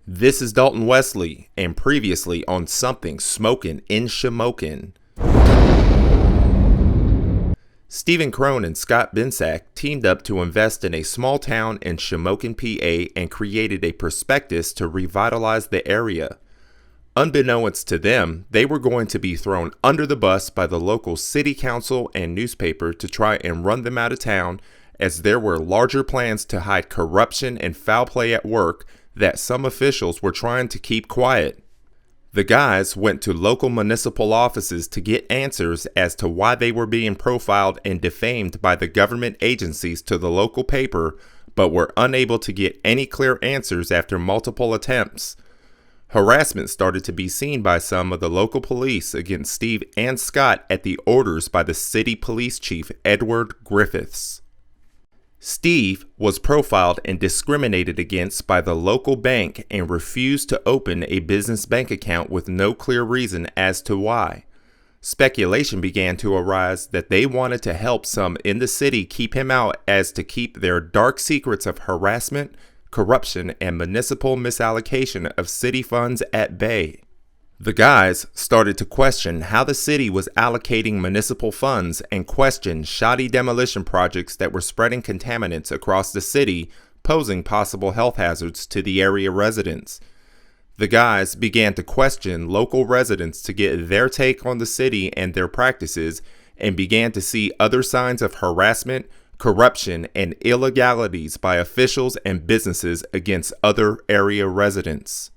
This is Dalton Wesley, and previously on Something Smokin' in Shamokin. Stephen Crone and Scott Binsack teamed up to invest in a small town in Shamokin, PA, and created a prospectus to revitalize the area. Unbeknownst to them, they were going to be thrown under the bus by the local city council and newspaper to try and run them out of town, as there were larger plans to hide corruption and foul play at work that some officials were trying to keep quiet. The guys went to local municipal offices to get answers as to why they were being profiled and defamed by the government agencies to the local paper, but were unable to get any clear answers after multiple attempts. Harassment started to be seen by some of the local police against Steve and Scott at the orders by the city police chief Edward Griffiths. Steve was profiled and discriminated against by the local bank and refused to open a business bank account with no clear reason as to why. Speculation began to arise that they wanted to help some in the city keep him out as to keep their dark secrets of harassment, corruption, and municipal misallocation of city funds at bay. The guys started to question how the city was allocating municipal funds and questioned shoddy demolition projects that were spreading contaminants across the city, posing possible health hazards to the area residents. The guys began to question local residents to get their take on the city and their practices, and began to see other signs of harassment, corruption, and illegalities by officials and businesses against other area residents.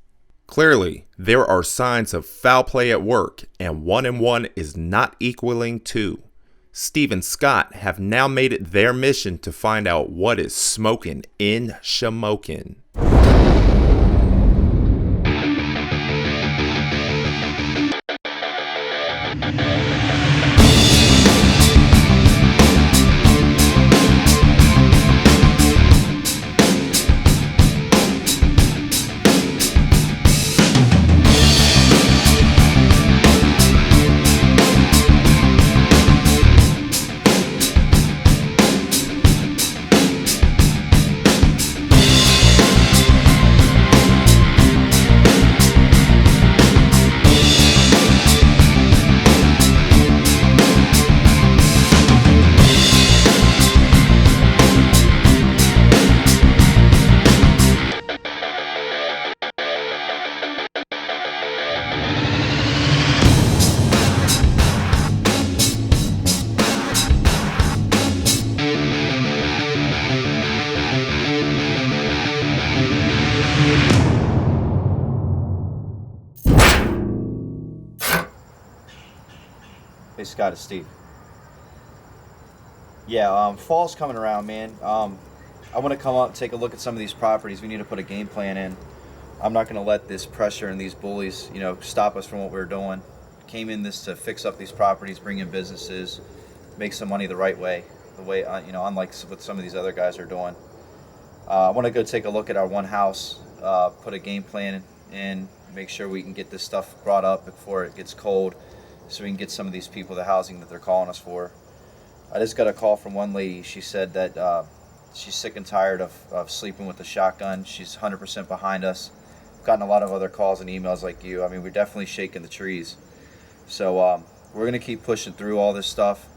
Clearly, there are signs of foul play at work, and 1 and 1 is not equaling 2. Steve and Scott have now made it their mission to find out what is smoking in Shamokin. Hey Scott, it's Steve. Yeah, fall's coming around, man. I want to come up and take a look at some of these properties. We need to put a game plan in. I'm not going to let this pressure and these bullies, stop us from what we're doing. Came in this to fix up these properties, bring in businesses, make some money the right way, unlike what some of these other guys are doing. I want to go take a look at our one house, put a game plan in, make sure we can get this stuff brought up before it gets cold, so we can get some of these people the housing that they're calling us for. I just got a call from one lady. She said that she's sick and tired of sleeping with a shotgun. She's 100% behind us. Gotten a lot of other calls and emails like you. I mean, we're definitely shaking the trees. So we're going to keep pushing through all this stuff.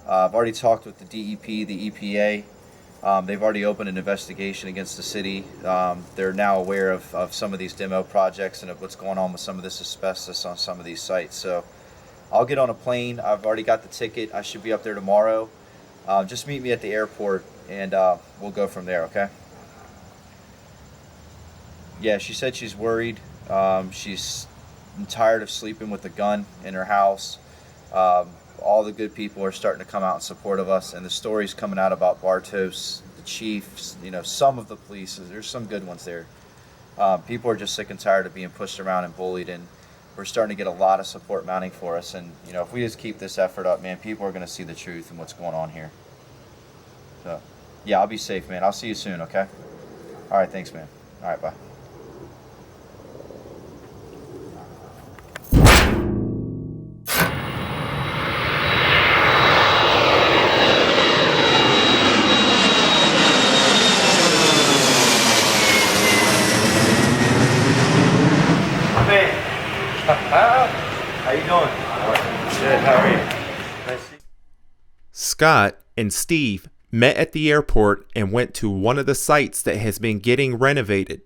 I've already talked with the DEP, the EPA. They've already opened an investigation against the city. They're now aware of some of these demo projects and of what's going on with some of this asbestos on some of these sites. So I'll get on a plane. I've already got the ticket. I should be up there tomorrow. Just meet me at the airport, and we'll go from there, okay? Yeah, she said she's worried. She's tired of sleeping with a gun in her house. All the good people are starting to come out in support of us, and the stories coming out about Bartos, the chiefs, some of the police. There's some good ones there. People are just sick and tired of being pushed around and bullied, and we're starting to get a lot of support mounting for us. And if we just keep this effort up, man, people are going to see the truth and what's going on here. So yeah, I'll be safe, man. I'll see you soon, okay? All right, thanks, man. All right, bye. How you doing? Good, how are you? Nice to see you. Scott and Steve met at the airport and went to one of the sites that has been getting renovated.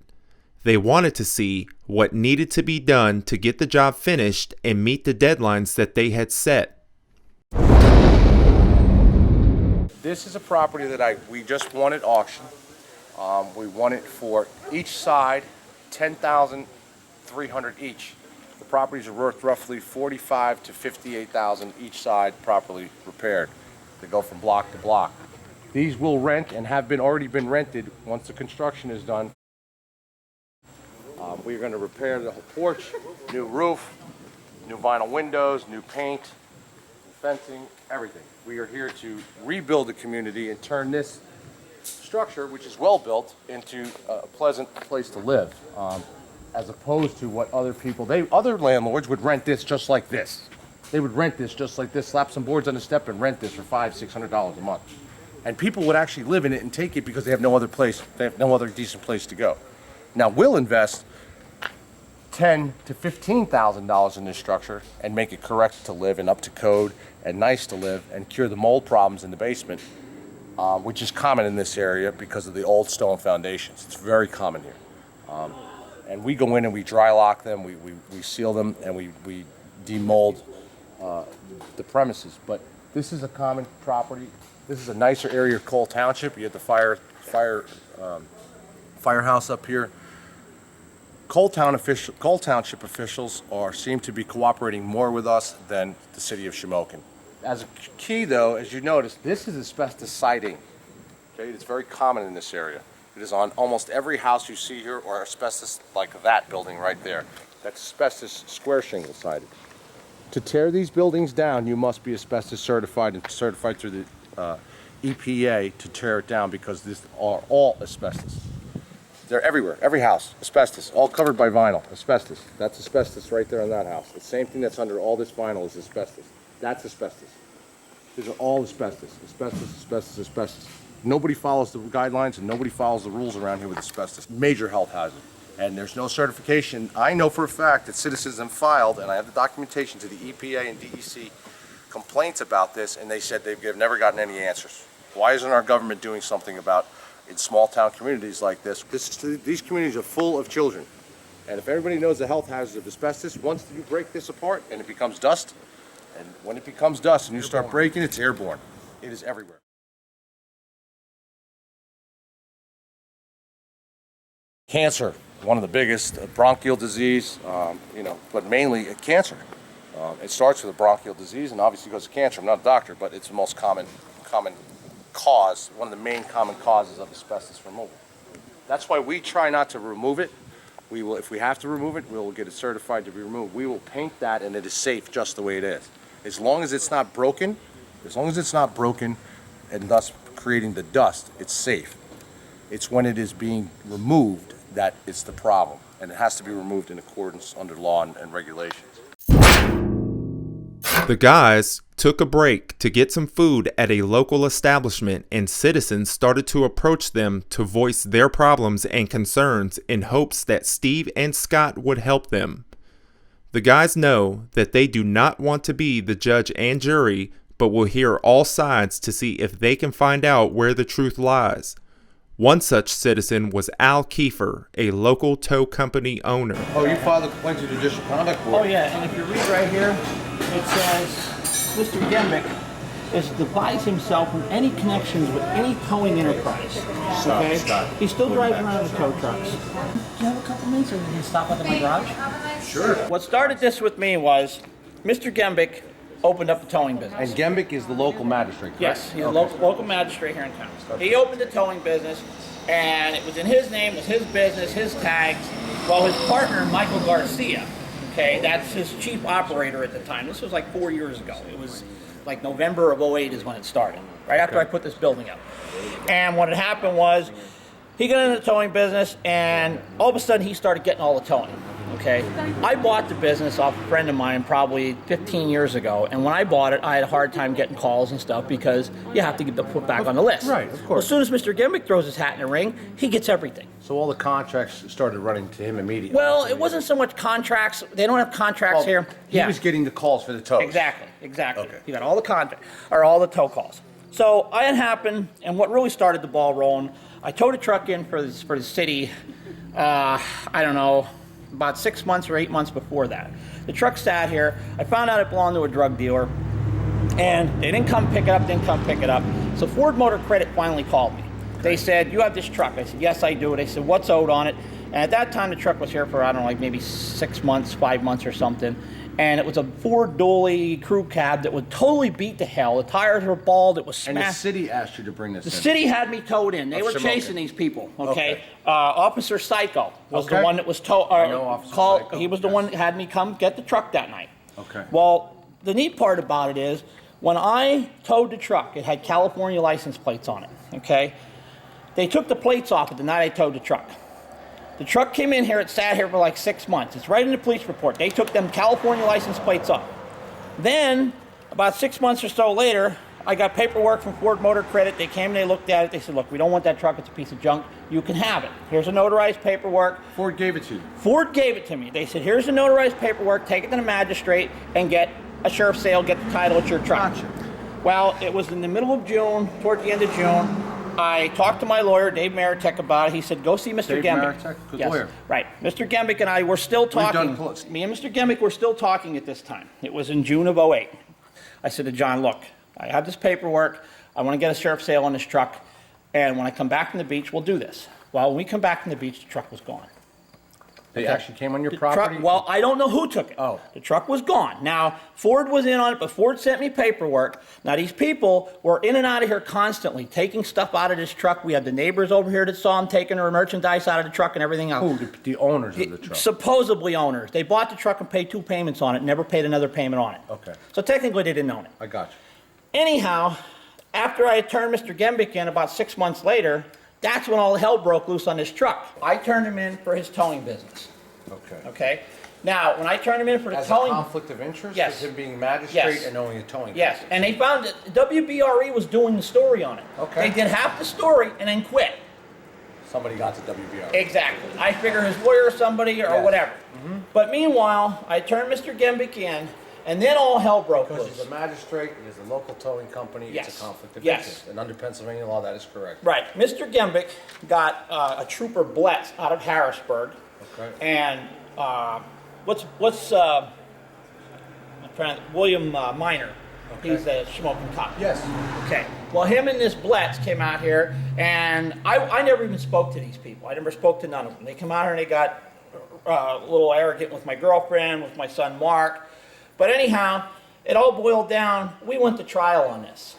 They wanted to see what needed to be done to get the job finished and meet the deadlines that they had set. This is a property that we just won at auction. We won it for each side $10,300 each. The properties are worth roughly $45,000 to $58,000 each side, properly repaired. They go from block to block. These will rent and have already been rented once the construction is done. We're going to repair the whole porch, new roof, new vinyl windows, new paint, new fencing, everything. We are here to rebuild the community and turn this structure, which is well built, into a pleasant place to live, as opposed to what other landlords would rent this just like this. They would rent this just like this, slap some boards on the step and rent this for $500-600 a month. And people would actually live in it and take it because they have no other decent place to go. Now we'll invest $10,000 to $15,000 in this structure and make it correct to live and up to code and nice to live and cure the mold problems in the basement, which is common in this area because of the old stone foundations. It's very common here. And we go in and we dry lock them, we seal them, and we demold the premises. But this is a common property. This is a nicer area of Coal Township. You have the firehouse up here. Coal Township officials seem to be cooperating more with us than the city of Shamokin. As a key, though, as you notice, this is asbestos siding. Okay, it's very common in this area. It is on almost every house you see here, or asbestos like that building right there. That's asbestos square shingle sided. To tear these buildings down, you must be asbestos certified and certified through the EPA to tear it down, because these are all asbestos. They're everywhere, every house, asbestos, all covered by vinyl, asbestos. That's asbestos right there on that house. The same thing that's under all this vinyl is asbestos. That's asbestos. These are all asbestos, asbestos, asbestos, asbestos. Nobody follows the guidelines and nobody follows the rules around here with asbestos. Major health hazard. And there's no certification. I know for a fact that citizens have filed, and I have the documentation to the EPA and DEC complaints about this, and they said they've never gotten any answers. Why isn't our government doing something about in small town communities like this? These communities are full of children. And if everybody knows the health hazards of asbestos, once you break this apart and it becomes dust, and when it becomes dust and you start breaking, it's airborne. It is everywhere. Cancer, one of the biggest, bronchial disease, but mainly cancer. It starts with a bronchial disease and obviously goes to cancer. I'm not a doctor, but it's the most common cause, one of the main common causes of asbestos removal. That's why we try not to remove it. We will, if we have to remove it, we will get it certified to be removed. We will paint that and it is safe just the way it is. As long as it's not broken, and thus creating the dust, it's safe. It's when it is being removed that it's the problem, and it has to be removed in accordance under law and regulations. The guys took a break to get some food at a local establishment, and citizens started to approach them to voice their problems and concerns in hopes that Steve and Scott would help them. The guys know that they do not want to be the judge and jury, but will hear all sides to see if they can find out where the truth lies. One such citizen was Al Kiefer, a local tow company owner. Oh, you filed a complaint to the Judicial Conduct Board? Oh yeah, and if you read right here, it says Mr. Gembick is devises himself from any connections with any towing enterprise. Okay? He's still driving around with tow trucks. Do you have a couple minutes or can you stop up at my garage? Sure. What started this with me was Mr. Gembick opened up a towing business. And Gembick is the local magistrate, correct? Yes, he's a local magistrate here in town. He opened a towing business, and it was in his name, it was his business, his tags. Well, his partner, Michael Garcia, okay, that's his chief operator at the time. This was like 4 years ago. It was like November of '08 is when it started, right after I put this building up. And what had happened was, he got into the towing business, and all of a sudden he started getting all the towing. okay? I bought the business off a friend of mine probably 15 years ago, and when I bought it, I had a hard time getting calls and stuff because you have to get the put back on the list. Right, of course. Well, as soon as Mr. Gimmick throws his hat in the ring, he gets everything. So all the contracts started running to him immediately. Well, it wasn't so much contracts. They don't have contracts here. He was getting the calls for the tows. Exactly. Okay. He got all the contract or all the tow calls. So I had happened, and what really started the ball rolling, I towed a truck in for the city, I don't know, about 6 months or 8 months before that. The truck sat here. I found out it belonged to a drug dealer, and they didn't come pick it up. So Ford Motor Credit finally called me. They said, you have this truck. I said, yes, I do. They said, what's owed on it? And at that time, the truck was here for, I don't know, like maybe 6 months, 5 months or something. And it was a Ford Dolly crew cab that was totally beat to hell. The tires were bald. It was smashed. And the city asked you to bring this in? The city had me towed in. They were Shamokin. chasing these people, okay? Officer Psycho was the Okay. one that was towed. I know Officer Psycho. He was the one that had me come get the truck that night. Okay. Well, the neat part about it is, when I towed the truck, it had California license plates on it, okay? They took the plates off it the night I towed the truck. The truck came in here, it sat here for like 6 months. It's right in the police report. They took them California license plates off. Then, about 6 months or so later, I got paperwork from Ford Motor Credit. They came and they looked at it. They said, look, we don't want that truck. It's a piece of junk. You can have it. Here's a notarized paperwork. Ford gave it to you? Ford gave it to me. They said, here's the notarized paperwork. Take it to the magistrate and get a sheriff's sale. Get the title. It's your truck. Gotcha. Well, it was in the middle of June, towards the end of June. I talked to my lawyer, Dave Maritek, about it. He said, go see Mr. Dave Gembick. Maritek? Good Yes, lawyer. right. Mr. Gembick and I were still talking. close. Me and Mr. Gembick were still talking at this time. It was in June of '08. I said to John, look, I have this paperwork. I want to get a sheriff's sale on this truck. And when I come back from the beach, we'll do this. Well, when we come back from the beach, the truck was gone. They actually came on your The property? truck, well, I don't know who took it. Oh. The truck was gone. Now, Ford was in on it, but Ford sent me paperwork. Now, these people were in and out of here constantly, taking stuff out of this truck. We had the neighbors over here that saw them taking their merchandise out of the truck and everything else. Who? The owners of the truck? Supposedly owners. They bought the truck and paid 2 payments on it, never paid another payment on it. Okay. So technically, they didn't own it. I got you. Anyhow, after I had turned Mr. Gembick in about 6 months later, that's when all hell broke loose on this truck. I turned him in for his towing business. Okay. Okay? Now, when I turned him in for the As towing... a conflict of interest? Yes. With him being magistrate Yes. and owning a towing Yes, company? and they found that WBRE was doing the story on it. Okay. They did half the story and then quit. Somebody got to WBR. Exactly. I figure his lawyer or somebody or Yes. whatever. But meanwhile, I turned Mr. Gembick in, and then all hell broke Because loose. he's a magistrate, he has a local towing company, Yes. it's a conflict of Yes. interest. And under Pennsylvania law, that is correct. Right. Mr. Gembick got a trooper Blitz out of Harrisburg. Okay. And William Miner. Okay. He's a Smokin cop. Yes. Okay. Well, him and this Blitz came out here, and I never even spoke to these people. I never spoke to none of them. They come out here and they got a little arrogant with my girlfriend, with my son Mark. But anyhow, it all boiled down. We went to trial on this.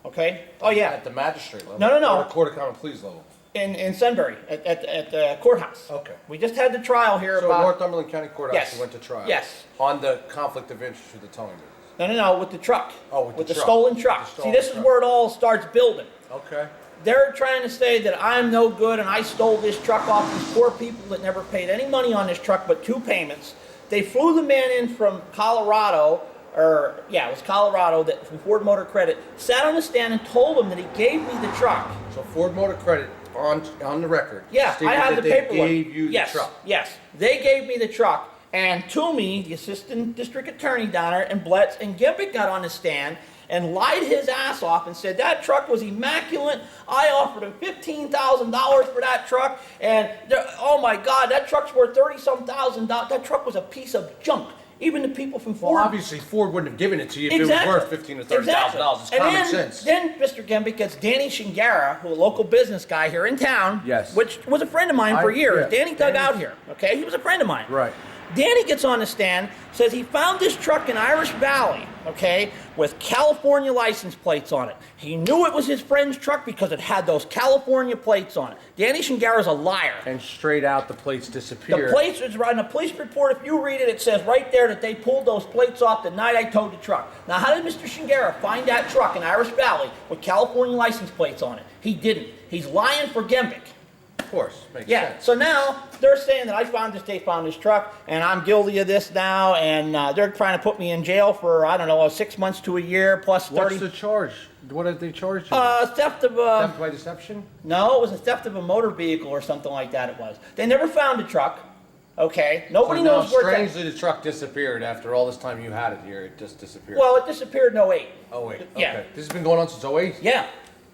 Okay? Oh, yeah. At the magistrate level? No, no, no. Or the court of common pleas level? In Sunbury, at the courthouse. Okay. We just had the trial here So about... Northumberland County Courthouse, Yes. you went to trial? Yes. On the conflict of interest with the towing business? No, with the truck. Oh, with the the truck. stolen truck. The stolen See, this is truck. where it all starts building. Okay. They're trying to say that I'm no good and I stole this truck off these poor people that never paid any money on this truck but 2 payments. They flew the man in from Colorado, it was Colorado, that from Ford Motor Credit, sat on the stand and told him that he gave me the truck. So Ford Motor Credit, on the record, Yeah, stated I have that the they paperwork. gave you Yes, the truck. yes. They gave me the truck. And Toomey, the assistant district attorney down there, and Blitz and Gembick got on the stand and lied his ass off and said that truck was immaculate. I offered him $15,000 for that truck, and oh my God, that truck's worth $30-some thousand. That truck was a piece of junk. Even the people from Ford. Well, obviously Ford wouldn't have given it to you if Exactly. it was worth $15,000 to $30,000. It's And common then, sense. Then Mr. Gembick gets Danny Shingara, who a local business guy here in town, Yes. which was a friend of mine for years. yeah. Danny dug out here, okay? He was a friend of mine. Right. Danny gets on the stand, says he found this truck in Irish Valley, okay, with California license plates on it. He knew it was his friend's truck because it had those California plates on it. Danny Shingara's a liar. And straight out the plates The disappeared. plates is right in the police report. If you read it, it says right there that they pulled those plates off the night I towed the truck. Now, how did Mr. Shingara find that truck in Irish Valley with California license plates on it? He didn't. He's lying for Gembick. Of course, makes Yeah, sense. so now they're saying that they found this truck, and I'm guilty of this now, and they're trying to put me in jail for, I don't know, 6 months to a year, plus 30. What's the charge? What did they charge you? Theft of Theft by deception? No, it was a theft of a motor vehicle or something like that it was. They never found the truck, okay? Nobody knows where strangely, the truck disappeared after all this time you had it here. It just disappeared. Well, it disappeared in '08. Oh, wait. Okay. Yeah. This has been going on since 08? Yeah,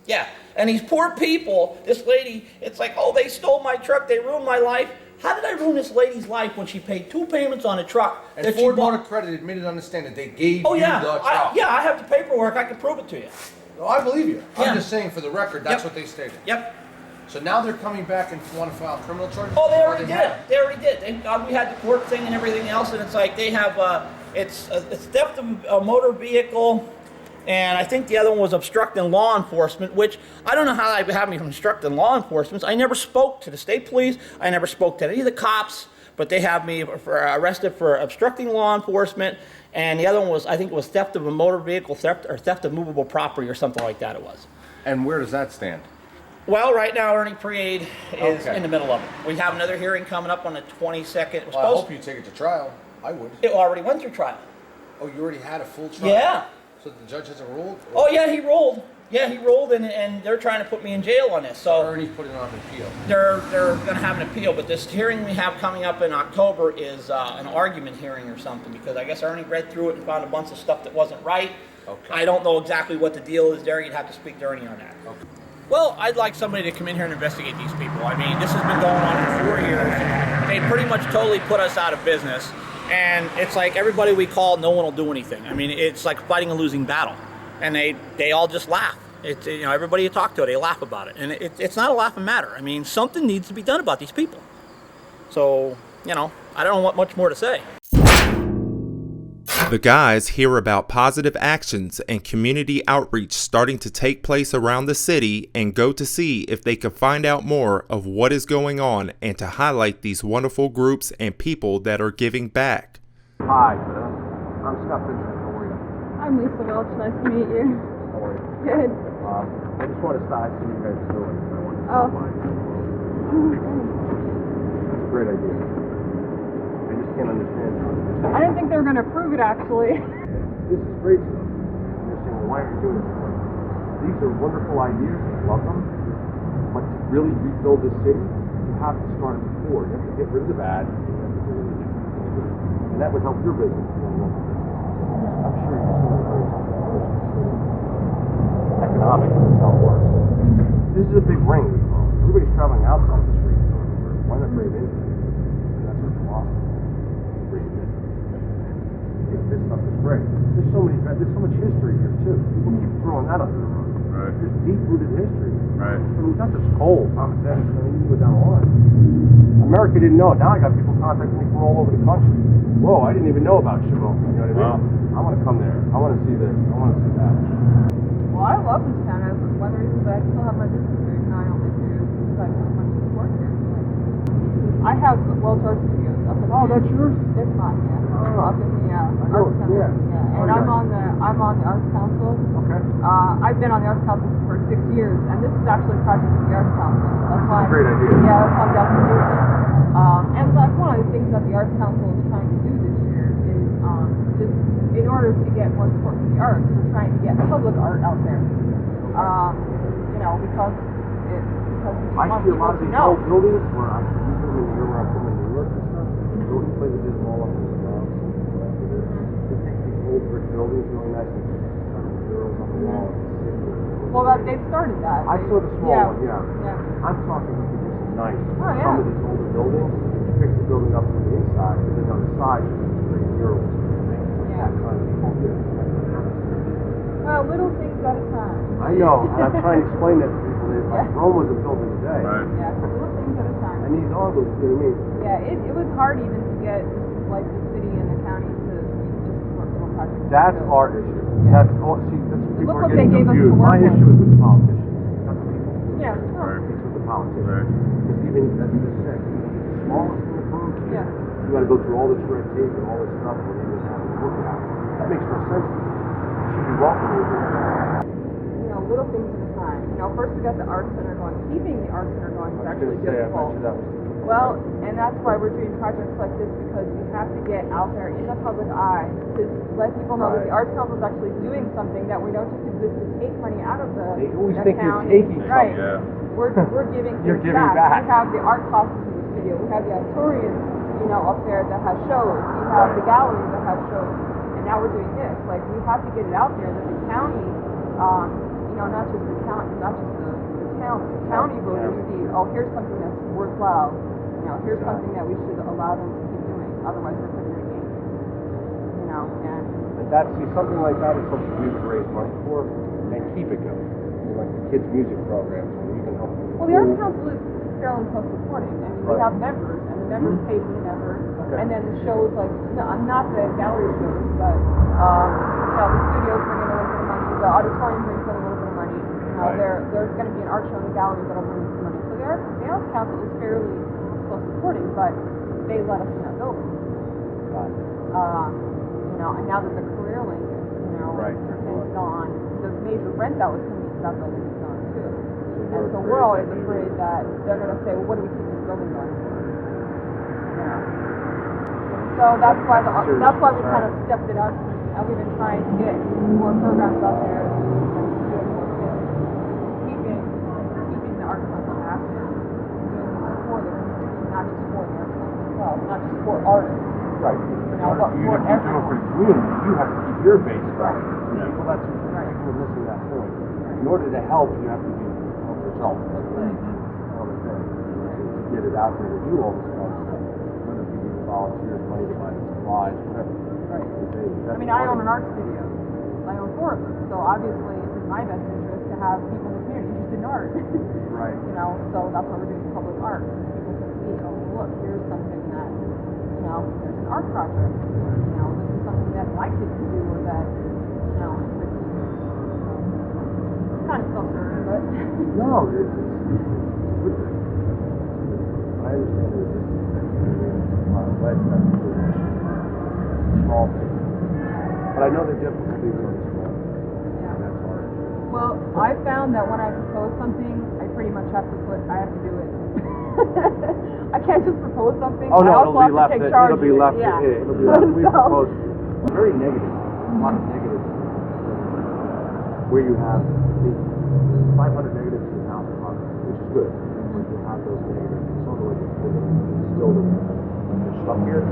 yeah. And these poor people, this lady, it's like, oh, they stole my truck, they ruined my life. How did I ruin this lady's life when she paid 2 payments on a truck? And that Ford she bought? Motor Credit admitted, understand that they gave Oh, you yeah. the truck. I have the paperwork, I can prove it to you. Oh, I believe you. Yeah. I'm just saying for the record, that's Yep. what they stated. Yep. So now they're coming back and want to file criminal charges? Oh, they Or already did. have? They already did. We had the court thing and everything else, and it's like they have, it's theft of a motor vehicle, and I think the other one was obstructing law enforcement, which I don't know how they have me from obstructing law enforcement. I never spoke to the state police. I never spoke to any of the cops, but they have me arrested for obstructing law enforcement, and the other one was, I think it was theft of a motor vehicle, theft of movable property or something like that it was. And where does that stand? Well, right now, Ernie Parade is Okay. in the middle of it. We have another hearing coming up on the 22nd. It was Well, I supposed hope you take it to trial. I would. It already went through trial. Oh, you already had a full trial? Yeah. So the judge hasn't ruled? Oh, yeah, he rolled. Yeah, he rolled, and they're trying to put me in jail on this. So Ernie's putting it on appeal. they're going to have an appeal. But this hearing we have coming up in October is an argument hearing or something, because I guess Ernie read through it and found a bunch of stuff that wasn't right. Okay. I don't know exactly what the deal is there. You'd have to speak to Ernie on that. Okay. Well, I'd like somebody to come in here and investigate these people. I mean, this has been going on for 4 years. They pretty much totally put us out of business. And it's like everybody we call, no one will do anything. I mean, it's like fighting a losing battle. And they all just laugh. It's, you know, everybody you talk to, they laugh about it. And it's not a laughing matter. I mean, something needs to be done about these people. So, you know, I don't know what much more to say. The guys hear about positive actions and community outreach starting to take place around the city and go to see if they can find out more of what is going on and to highlight these wonderful groups and people that are giving back. Hi, I'm Scott Binsack. How are you? I'm Lisa Welch. Nice to meet you. How are you? Good. I just want to start see what you guys are doing. I want to Oh. stop by. That's a great idea. I just can't understand how I didn't think they were going to approve it, actually. this is great stuff. And you're saying, well, why are you doing this? Well, these are wonderful ideas. I love them. But to really rebuild this city, you have to start at the core. You have to get rid of the bad. And you have to get rid of the good. And that would help your business. Your local business. I'm sure you're seeing very economics. That's how it works. This is a big ring. Everybody's traveling outside this ring. Why not bring it in? And that's our philosophy. Bring it in. This stuff is great. There's so much history here too. People keep throwing that under the rug. Right. There's deep-rooted history. Right. I mean, not just coal, Thomas Edison. I mean, you go down the line. America didn't know it. Now I got people contacting me from all over the country. Whoa, I didn't even know about Shamokin. You know what I mean? I want to come there. I want to see this. I want to see that. Well, I love this town. One of the reasons I still have my business here, even though I don't live here, is because I have so much support here. I have Welch Art Studios up in That's yours? It's mine, yeah. Oh. Up in the know, Arts Center. yeah. And Oh, I'm on the Arts Council. Okay. I've been on the Arts Council for 6 years, and this is actually a project of the Arts Council. That's why. a great idea. Yeah, that's why I'm definitely doing it. And like one of the things that the Arts Council is trying to do this year is just in order to get more support for the arts, we're trying to get public art out there. You know, because we just I want see a people lot of to these know. old buildings where I used them in the year where I'm from in New York and stuff. They go and play with them all up in the Bronx. They take these old brick buildings, really nice, and kind of murals on the wall. Well, they've started that. I saw the small Yeah. one, yeah. Yeah. I'm talking we could do some nice. Oh, yeah. Some of these older buildings, fix the building up from the inside, and then on the side, you can bring murals. Yeah. That kind of, Well, little things at a time. I know, and I'm trying to explain that to people. That like Rome wasn't built in a day. Right. Yeah, little things at a time. And these are the, you know what I mean? Yeah, it was hard even to get like the city and the county to just support little projects. That's So, our issue. Yeah. That's what people Look are what getting they gave us to confused. work My with. issue is with the politicians, not the people. Yeah. No. It's with the politicians. Right. Because even as you just said, the smallest thing approved, Yeah. you got to go through all this red tape and all this stuff and even have to look at it. That makes no sense to me. It should be welcome. You know, little little things at a time. You know, first we got the art center going. Keeping the art center going is actually difficult. Well, and that's why we're doing projects like this, because we have to get out there in the public eye to let people know that the Arts Council is actually doing something, that we don't just exist to take money out of They always the think county. you're taking Right. something. We're giving You're things giving back. We have the art classes in the studio. We have the auditorium, you know, up there that has shows. We have the gallery that has shows. And now we're doing this. Like, we have to get it out there that the county, you know, not just the county, not just the town, but the county voters see, oh, here's something that's worthwhile. You know, here's something that we should allow them to keep doing. Otherwise, we're putting it in game. You know, and Something like that is something we would raise money for and keep it going. You know, like the kids' music programs, where we can help them. well, the Arts Council is fairly self-supporting. I mean, we have members, and the members pay for the member. And then the shows, like, no, not the gallery shows, but, you know, the studios bring in a little bit of money, the auditorium brings in a little bit of money. You know, there's going to be an art show in the gallery that'll bring in some money. So the Arts Council is fairly self-supporting, but they let us in that building. You know, and now that the career link, you know, is gone, the major rent that was coming into that building is gone too. And so we're always afraid that they're going to say, well, what do we keep this building going for? You know. So that's why we kind of stepped it up, and we've been trying to get more programs out there and doing more things, keeping the Arts Council active, doing things for the community, not just for the Arts Council itself, not just for artists. Right. You know, but for everyone. For the community, you have to keep your base going. People, that's people missing that point. In order to help, you have to help yourself. To get it out there to do all this kind of stuff, whether it be volunteers, money to buy the supplies, whatever. I mean, I own an art studio. I own 4 of them, so obviously it's in my best interest to have people in the community interested in art. Right. You know, so that's why we're doing public art, because people can see, oh, look, here's something that, you know, there's an art project. You know, this is something that my kids can do, or that, you know, it's kind of self-serving, but. No, it's good thing. I understand the resistance that led to that small thing. But I know the difficulty with on small. Yeah. That's hard. Well, I found that when I propose something, I pretty much have to do it. I can't just propose something. Oh no, I also have to take charge it'll be left. Yeah. It'll be left. We propose very negative. A lot of negative. Where you have 500 negatives in the house, which is good. When you have those negatives, it's sort of like it's still they're stuck here.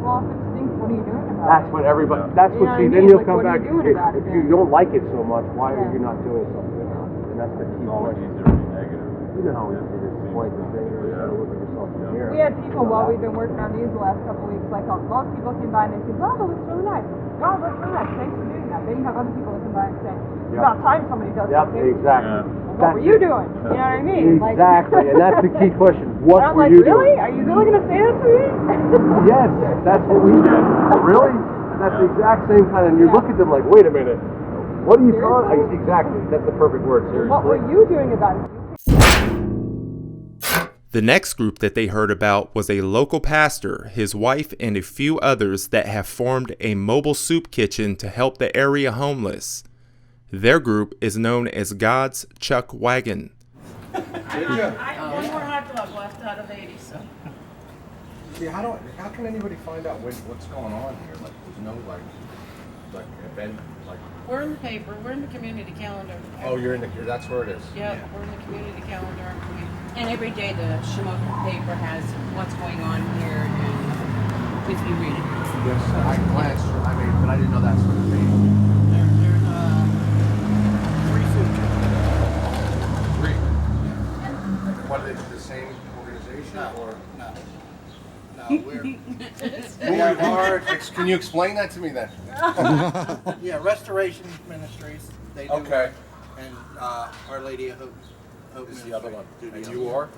Well, if it stinks, what are you doing about That's it? what everybody. That's You what. know See, what I then mean? you'll Like, come what are back. you doing about it If you then? don't like it so much, why are Yeah. you not doing something? And that's the key question. You know how easy it is to point the finger and look at yourself in the mirror. We had people while we've been working on these the last couple of weeks, like most people came by and they say, wow, that looks really nice. Wow, that looks really nice. Thanks for doing that. Then you have other people that come by and say, it's about time somebody does something. Exactly. What were you doing? You know what I mean? Exactly, and that's the key question. What I'm were like, you really? doing? Are you really going to say that to me? Yes, that's what we did. Really? And that's the exact same kind of, and you look at them like, wait a minute, what are you talking? Exactly, that's the perfect word, seriously. What were you doing about it? The next group that they heard about was a local pastor, his wife, and a few others that have formed a mobile soup kitchen to help the area homeless. Their group is known as God's Chuck Wagon. I have one more hot dog left out of 80, so. See, how can anybody find out what's going on here? Like, there's no like event, like. We're in the paper, we're in the community calendar. Oh, you're in the. That's where it is. Yep, we're in the community calendar. And every day the Shamokin paper has what's going on here, and if you read it. Yes, I glanced. I mean, but I didn't know that's what it meant. There's 3 food trucks. 3. What are they? The same organization or? No, we're. Can you explain that to me then? Yeah, Restoration Ministries. They do. Okay. And Our Lady of Hope Is the other one? do the And other you one. are?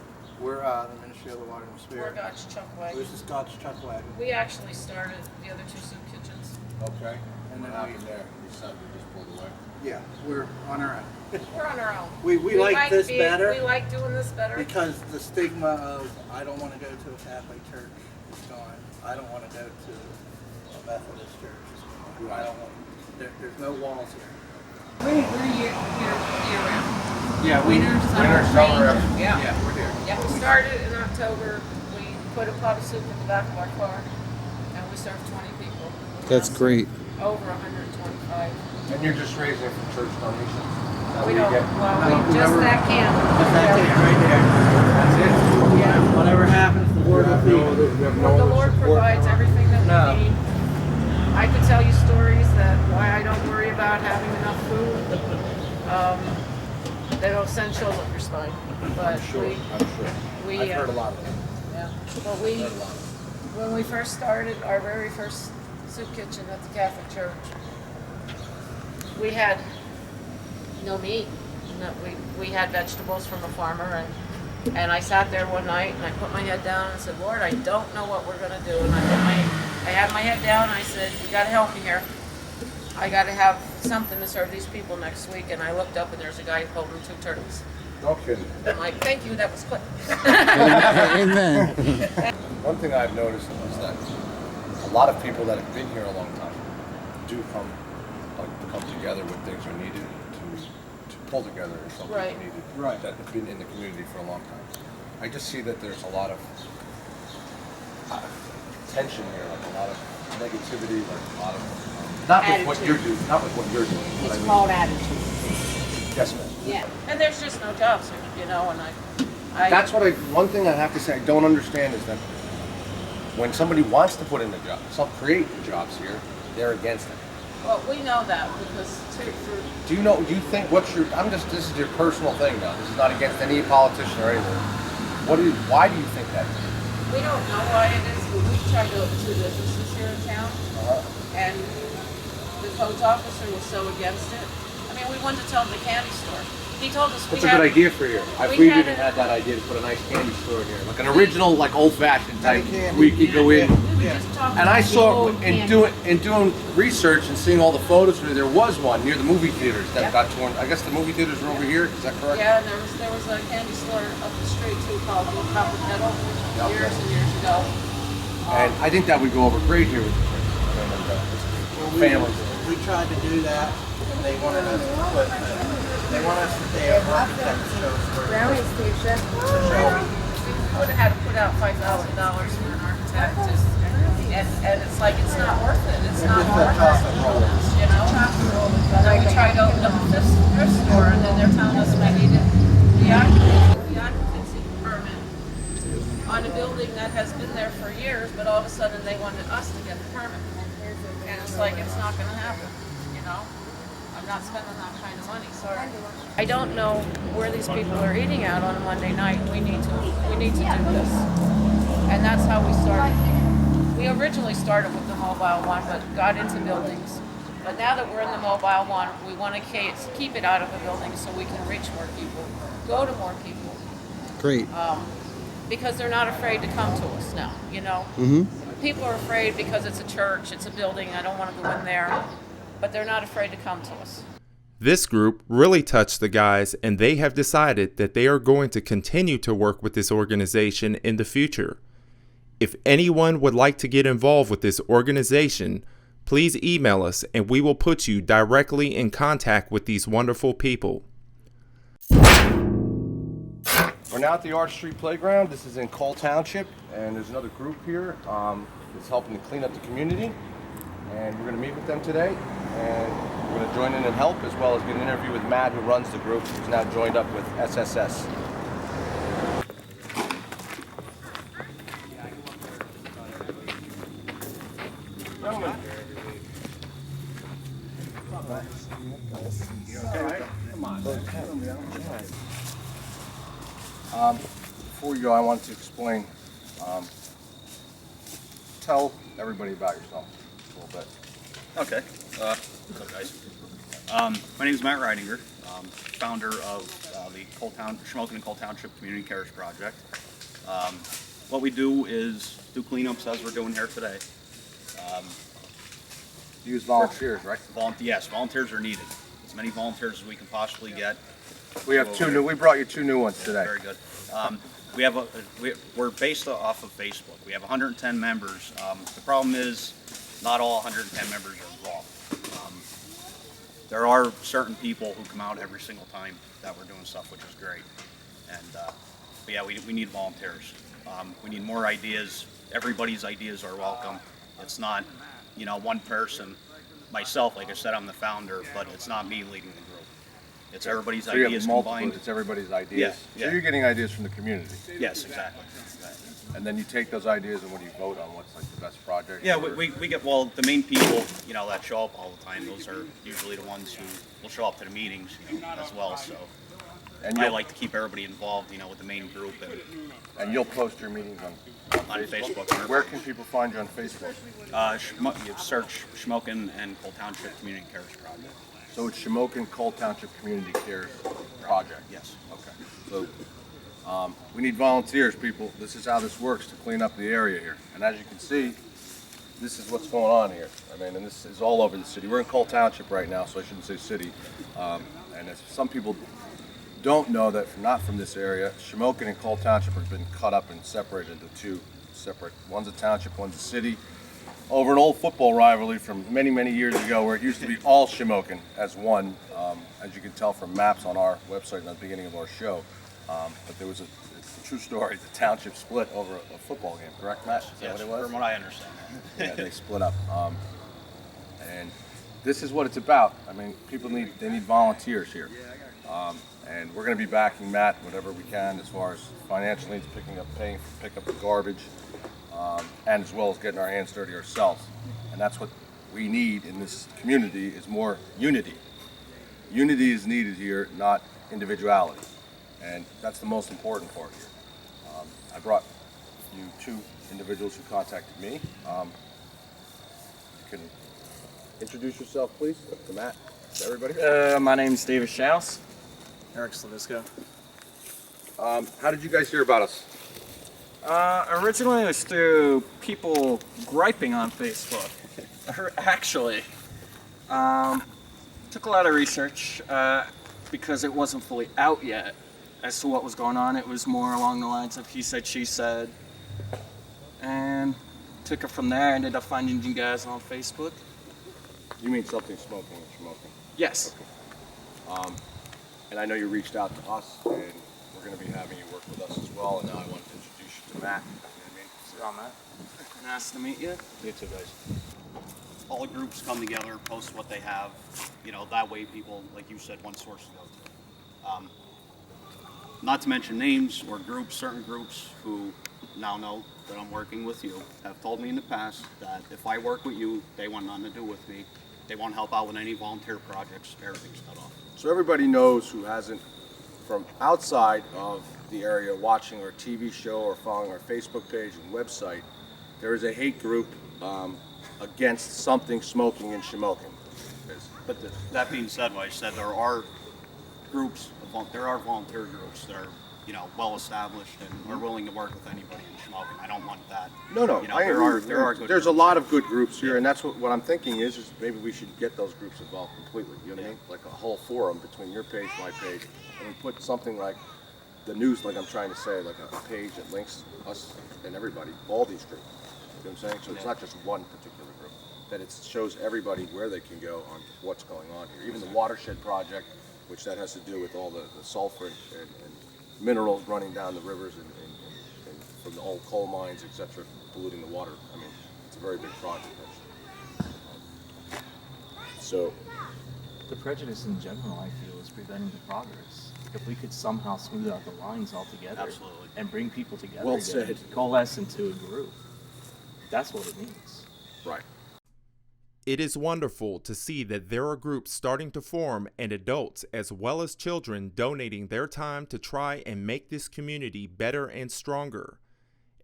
We're the Ministry of the Water and the We're Spirit. God's Chuck Wagon. This is God's Chuck Wagon. We actually started the other 2 soup kitchens. Okay. And then what happened there? You said you just pulled away. Yeah, we're on our own. We're on our own. We like this better. We like doing this better. Because the stigma of I don't want to go to a Catholic church is gone. I don't want to go to a Methodist church is gone. I don't want. There's no walls here. We're year round. Yeah, Winter, summer, summer. rain. Yeah. Yeah, we're here. Yeah. We started in October. We put a pot of soup in the back of our car, and we served 20 people. That's great. Over 125. And you're just raising it from church donations? We don't. Well, we just that can. Just that can right there. That's it. Yeah. Whatever happens, the Lord will feed. The Lord provides everything that we need. I could tell you stories that why I don't worry about having enough food. They don't send children your spine, but I'm sure. we I've heard a lot of them. Yeah, but when we first started our very first soup kitchen at the Catholic Church, we had no meat. We had vegetables from a farmer, and I sat there one night and I put my head down and said, Lord, I don't know what we're gonna do. And I had my head down and I said, you gotta help me here. I gotta have something to serve these people next week. And I looked up and there's a guy holding 2 turkeys. No kidding. I'm like, thank you, that was quick. Amen. One thing I've noticed is that a lot of people that have been here a long time do come together when things are needed to pull together if something's Right. needed. Right. That have been in the community for a long time. I just see that there's a lot of tension here, like a lot of negativity, like a lot of not with what you're doing, not with what you're doing. But It's I mean, called attitude. yes, ma'am. Yeah. And there's just no jobs here, you know, and I That's what one thing I have to say I don't understand is that when somebody wants to put in a job, create jobs here, they're against it. well, we know that because Do you think this is your personal thing now. This is not against any politician or anything. Why do you think that is? we don't know why it is, but we tried to open 2 businesses here in town, and the codes officer was so against it. I mean, we wanted to tell him the candy store. He told us That's a good idea for here. We even had that idea to put a nice candy store here, like an original, like old-fashioned type. We could go in. And I saw in doing research and seeing all the photos, there was one near the movie theaters that got torn. I guess the movie theaters are over here. Is that correct? Yeah, and there was a candy store up the street too called the Copper Kettle years and years ago. And I think that would go over great here with families. We tried to do that, and they wanted us to put, they want us to pay an architect to show us where. Brownie station. We would have had to put out $5,000 for an architect, and it's like it's not worth it. It's not worth it. You know. And then we tried to open up a thrift store, and then they're telling us we needed the occupancy permit on a building that has been there for years, but all of a sudden they wanted us to get the permit. And it's like, it's not going to happen, you know? I'm not spending that kind of money, sorry. I don't know where these people are eating out on a Monday night. We need to do this. And that's how we started. We originally started with the mobile one, but got into buildings. But now that we're in the mobile one, we want to keep it out of a building so we can reach more people, go to more people. Great. Because they're not afraid to come to us now, you know? People are afraid because it's a church, it's a building, I don't want to go in there, but they're not afraid to come to us. This group really touched the guys, and they have decided that they are going to continue to work with this organization in the future. If anyone would like to get involved with this organization, please email us and we will put you directly in contact with these wonderful people. We're now at the Arch Street Playground. This is in Coal Township, and there's another group here that's helping to clean up the community. And we're going to meet with them today, and we're going to join in and help, as well as get an interview with Matt, who runs the group, who's now joined up with SSS. Gentlemen. Before you go, I wanted to explain. Tell everybody about yourself a little bit. Okay. What's up, guys? My name is Matt Reidinger, founder of the Shamokin Coal Township Community Cares Project. What we do is do cleanups as we're doing here today. Use volunteers, right? Yes, volunteers are needed. As many volunteers as we can possibly get. We have we brought you 2 new ones today. Very good. We're based off of Facebook. We have 110 members. The problem is not all 110 members are involved. there are certain people who come out every single time that we're doing stuff, which is great. And but yeah, we need volunteers. We need more ideas. Everybody's ideas are welcome. It's not, you know, one person. Myself, like I said, I'm the founder, but it's not me leading the group. It's everybody's So you ideas have multiple, combined. it's everybody's ideas. Yeah, So you're getting ideas from the community. Yes, exactly. And then you take those ideas and what do you vote on? What's like the best project? Yeah, or- we get, well, the main people, you know, that show up all the time, those are usually the ones who will show up to the meetings, you know, as well, so. And I you'll- like to keep everybody involved, you know, with the main group And you'll post your meetings on Facebook. Where can people find you on Facebook? You search Smokin and Coal Township Community Cares Project. So it's Shamokin Coal Township Community Cares Project. Yes. Okay. So we need volunteers, people. This is how this works to clean up the area here. And as you can see, this is what's going on here. I mean, and this is all over the city. We're in Coal Township right now, so I shouldn't say city. And as some people don't know that not from this area, Shamokin and Coal Township have been cut up and separated into two separate. One's a township, one's a city. Over an old football rivalry from many, many years ago where it used to be all Shamokin as one, as you can tell from maps on our website at the beginning of our show. But there was it's a true story, the township split over a football game, correct, Matt? Is that Yes, what it was? from what I understand. Yeah, they split up. And this is what it's about. I mean, people need volunteers here. And we're going to be backing Matt whatever we can as far as financial needs, paying for pick up the garbage, and as well as getting our hands dirty ourselves. And that's what we need in this community is more unity. Unity is needed here, not individuality. And that's the most important part here. I brought you two individuals who contacted me. You can introduce yourself, please, to Matt, to everybody. My name's David Schaus. Eric Slavisko. How did you guys hear about us? Originally it was through people griping on Facebook. Actually. Took a lot of research because it wasn't fully out yet as to what was going on. It was more along the lines of he said, she said. And took it from there. Ended up finding you guys on Facebook. You mean something smoking and smoking? Yes. Okay. And I know you reached out to us, and we're going to be having you work with us as well. And now I want to introduce you to Matt. You know what I mean? Matt. Nice to meet you. You too, guys. All the groups come together, post what they have, you know, that way people, like you said, one source to go to. Not to mention names or groups, certain groups who now know that I'm working with you have told me in the past that if I work with you, they want nothing to do with me. They won't help out with any volunteer projects, everything's cut off. So everybody knows who hasn't, from outside of the area, watching our TV show or following our Facebook page and website, there is a hate group against something smoking in Shamokin. But that being said, what I said, there are groups, there are volunteer groups that are, you know, well established and are willing to work with anybody in Shamokin. I don't want that. No, you know, I agree. there are good There's a groups. lot of good groups here, and that's what I'm thinking is maybe we should get those groups involved completely. You know what I mean? Like a whole forum between your page, my page, and we put something like the news, like I'm trying to say, like a page that links us and everybody, all these groups. You know what I'm saying? So it's not just one particular group. That it shows everybody where they can go on what's going on here. Even the watershed project, which that has to do with all the sulfur and minerals running down the rivers and from the old coal mines, etc., polluting the water. I mean, it's a very big project. So, the prejudice in general, I feel, is preventing the progress. If we could somehow smooth out the lines altogether Absolutely. and bring people together Well again, said. coalesce into a group, that's what it means. right. It is wonderful to see that there are groups starting to form and adults as well as children donating their time to try and make this community better and stronger.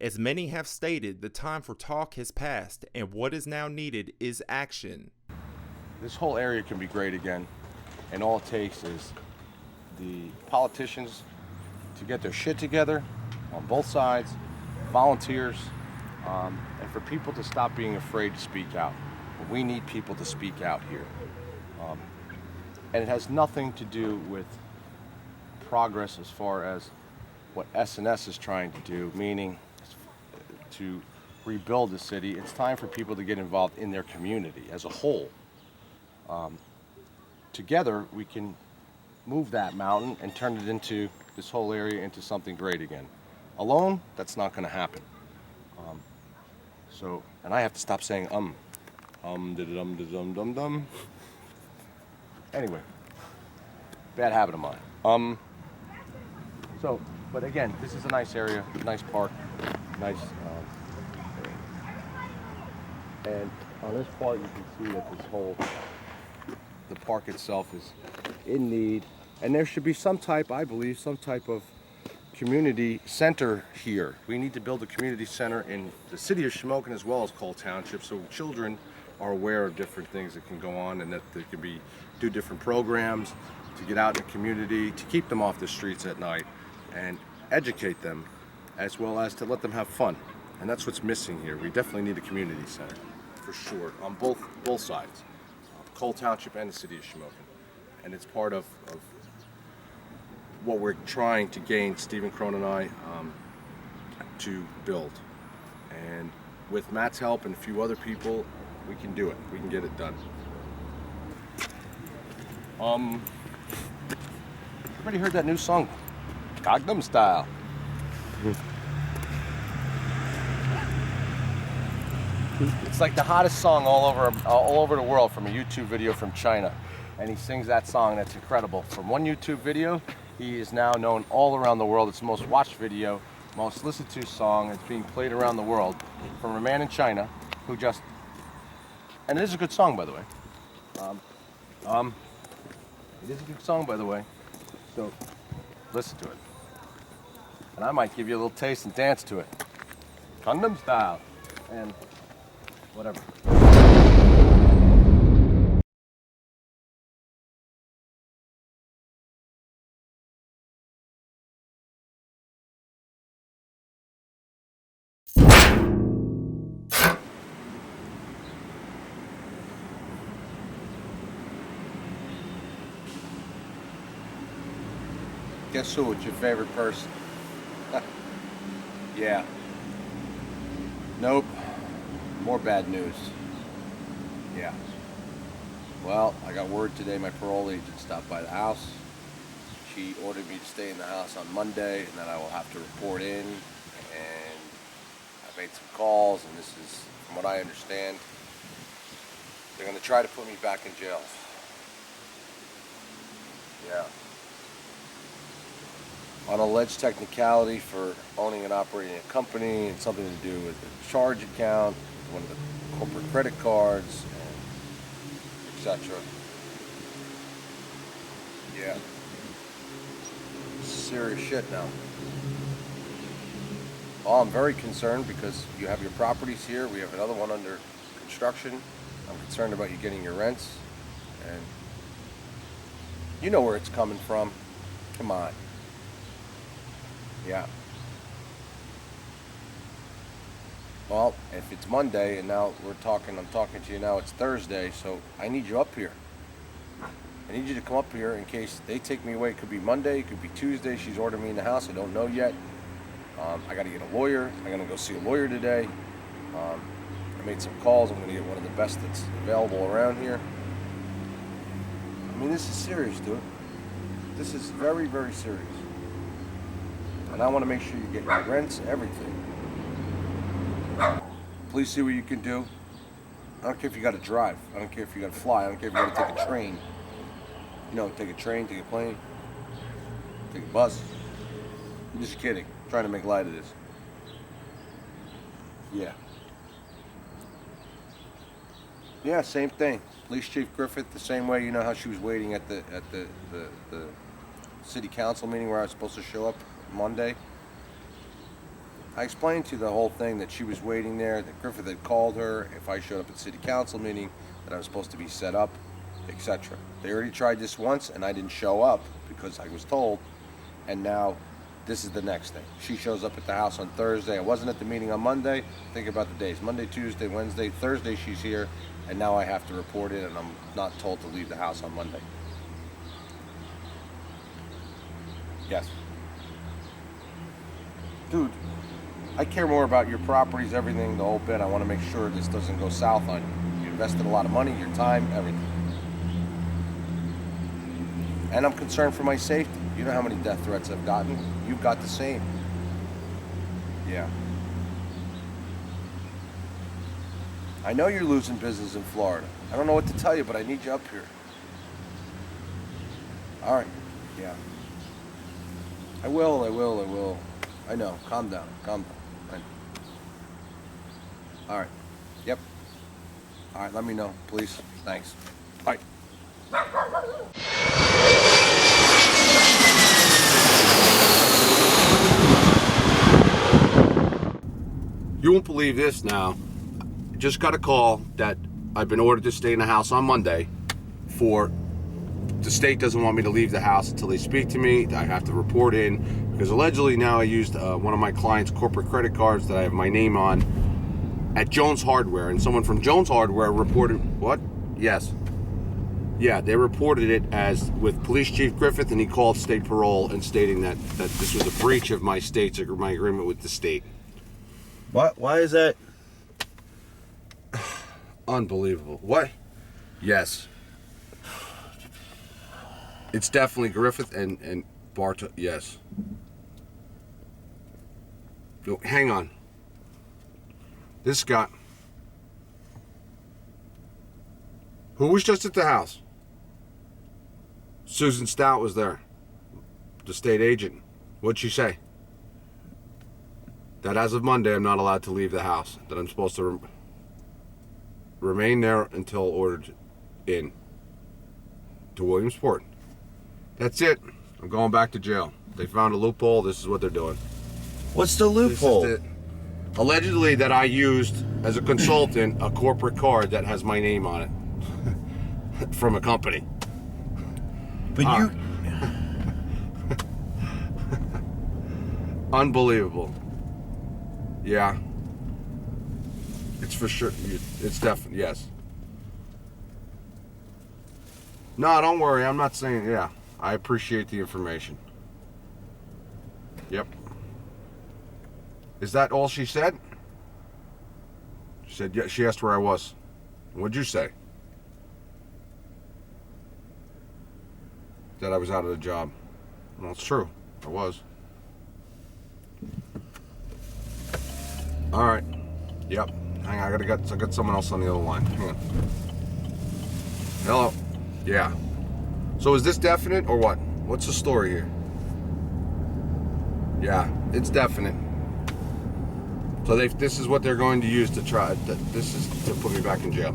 As many have stated, the time for talk has passed and what is now needed is action. This whole area can be great again, and all it takes is the politicians to get their shit together on both sides, volunteers, and for people to stop being afraid to speak out. We need people to speak out here. And it has nothing to do with progress as far as what S&S is trying to do, meaning to rebuild the city. It's time for people to get involved in their community as a whole. together we can move that mountain and turn it into this whole area into something great again. Alone, that's not going to happen. And I have to stop saying dum. Anyway, bad habit of mine. But again, this is a nice area, nice park, nice. And on this part, you can see that the park itself is in need, and there should be some type, I believe, some type of community center here. We need to build a community center in the city of Shamokin as well as Coal Township, so children are aware of different things that can go on, and that they can do different programs to get out in the community, to keep them off the streets at night, and educate them, as well as to let them have fun. And that's what's missing here. We definitely need a community center, for sure, on both sides, Coal Township and the city of Shamokin. And it's part of what we're trying to gain, Stephen Crone and I, to build. And with Matt's help and a few other people, we can do it. We can get it done. Everybody heard that new song, Gangnam Style? It's like the hottest song all over the world from a YouTube video from China. And he sings that song, that's incredible. From one YouTube video, he is now known all around the world. It's the most watched video, most listened to song. It's being played around the world from a man in China who just, and it is a good song, by the way. It is a good song, by the way. So listen to it. And I might give you a little taste and dance to it. Gangnam Style. And whatever. Guess who? It's your favorite person. Yeah. Nope. More bad news. Yeah. Well, I got word today my parole agent stopped by the house. She ordered me to stay in the house on Monday, and then I will have to report in. And I made some calls, and this is, from what I understand, they're going to try to put me back in jail. Yeah. On alleged technicality for owning and operating a company and something to do with the charge account, one of the corporate credit cards, and etc. Yeah. Serious shit now. Well, I'm very concerned because you have your properties here. We have another one under construction. I'm concerned about you getting your rents. And you know where it's coming from. Come on. Yeah. Well, if it's Monday and now I'm talking to you now, it's Thursday, so I need you up here. I need you to come up here in case they take me away. It could be Monday, it could be Tuesday. She's ordering me in the house. I don't know yet. I got to get a lawyer. I'm going to go see a lawyer today. I made some calls. I'm going to get one of the best that's available around here. I mean, this is serious, dude. This is very, very serious. And I want to make sure you get your rents, everything. Please see what you can do. I don't care if you got to drive. I don't care if you got to fly. I don't care if you got to take a train. You know, take a train, take a plane, take a bus. I'm just kidding. I'm trying to make light of this. Yeah. Yeah, same thing. Police Chief Griffith, the same way. You know how she was waiting at the city council meeting where I was supposed to show up Monday? I explained to you the whole thing, that she was waiting there, that Griffith had called her if I showed up at city council meeting, that I was supposed to be set up, etc. They already tried this once and I didn't show up because I was told, and now this is the next thing. She shows up at the house on Thursday. I wasn't at the meeting on Monday. Think about the days. Monday, Tuesday, Wednesday, Thursday she's here, and now I have to report in and I'm not told to leave the house on Monday. Yes. Dude, I care more about your properties, everything, the whole bit. I want to make sure this doesn't go south on you. You invested a lot of money, your time, everything. And I'm concerned for my safety. You know how many death threats I've gotten. You've got the same. Yeah. I know you're losing business in Florida. I don't know what to tell you, but I need you up here. All right. Yeah. I will. I know. Calm down. I know. All right. Yep. All right, let me know, please. Thanks. Bye. You won't believe this now. I just got a call that I've been ordered to stay in the house on Monday the state doesn't want me to leave the house until they speak to me. I have to report in because allegedly now I used one of my clients' corporate credit cards that I have my name on at Jones Hardware, and someone from Jones Hardware reported, what? Yes. Yeah, they reported it as with Police Chief Griffith, and he called state parole and stating that this was a breach of my agreement with the state. What? Why is that? Unbelievable. What? Yes. It's definitely Griffith and Barto. Yes. No, hang on. This guy. Who was just at the house? Susan Stout was there. The state agent. What'd she say? That as of Monday, I'm not allowed to leave the house. That I'm supposed to remain there until ordered in to Williamsport. That's it. I'm going back to jail. They found a loophole. This is what they're doing. What's the loophole? Allegedly that I used, as a consultant, a corporate card that has my name on it from a company. But you... Unbelievable. Yeah. It's for sure. It's definitely, yes. No, don't worry. I'm not saying, yeah. I appreciate the information. Yep. Is that all she said? She said, yeah, she asked where I was. What'd you say? That I was out of the job. Well, it's true. I was. All right. Yep. Hang on. I got someone else on the other line. Hang on. Hello. Yeah. So is this definite or what? What's the story here? Yeah, it's definite. So this is what they're going to use to try. This is to put me back in jail.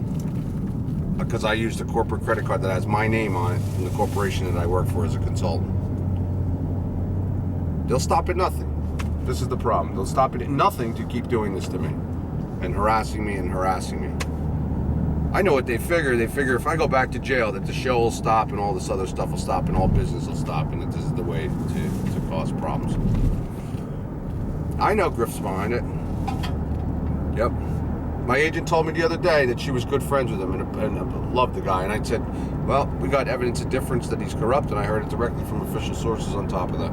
Because I used a corporate credit card that has my name on it from the corporation that I work for as a consultant. They'll stop at nothing. This is the problem. They'll stop at nothing to keep doing this to me. And harassing me and harassing me. I know what they figure. They figure if I go back to jail that the show will stop and all this other stuff will stop and all business will stop and that this is the way to cause problems. I know Griff's behind it. Yep. My agent told me the other day that she was good friends with him and loved the guy. And I said, well, we got evidence of difference that he's corrupt, and I heard it directly from official sources on top of that.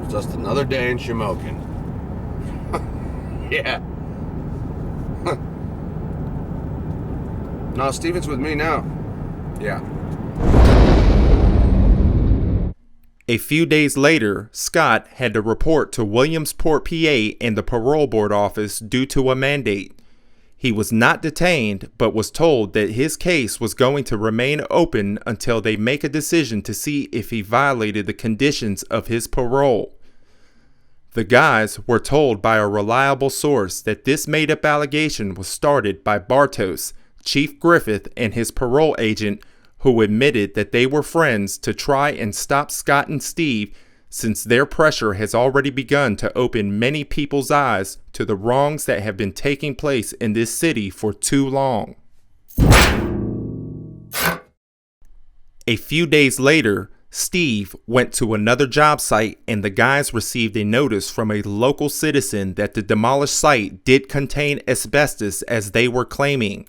It's just another day in Shamokin. Yeah. No, Steven's with me now. Yeah. A few days later, Scott had to report to Williamsport, PA and the parole board office due to a mandate. He was not detained, but was told that his case was going to remain open until they make a decision to see if he violated the conditions of his parole. The guys were told by a reliable source that this made-up allegation was started by Bartos, Chief Griffith, and his parole agent, who admitted that they were friends to try and stop Scott and Steve, since their pressure has already begun to open many people's eyes to the wrongs that have been taking place in this city for too long. A few days later, Steve went to another job site and the guys received a notice from a local citizen that the demolished site did contain asbestos as they were claiming.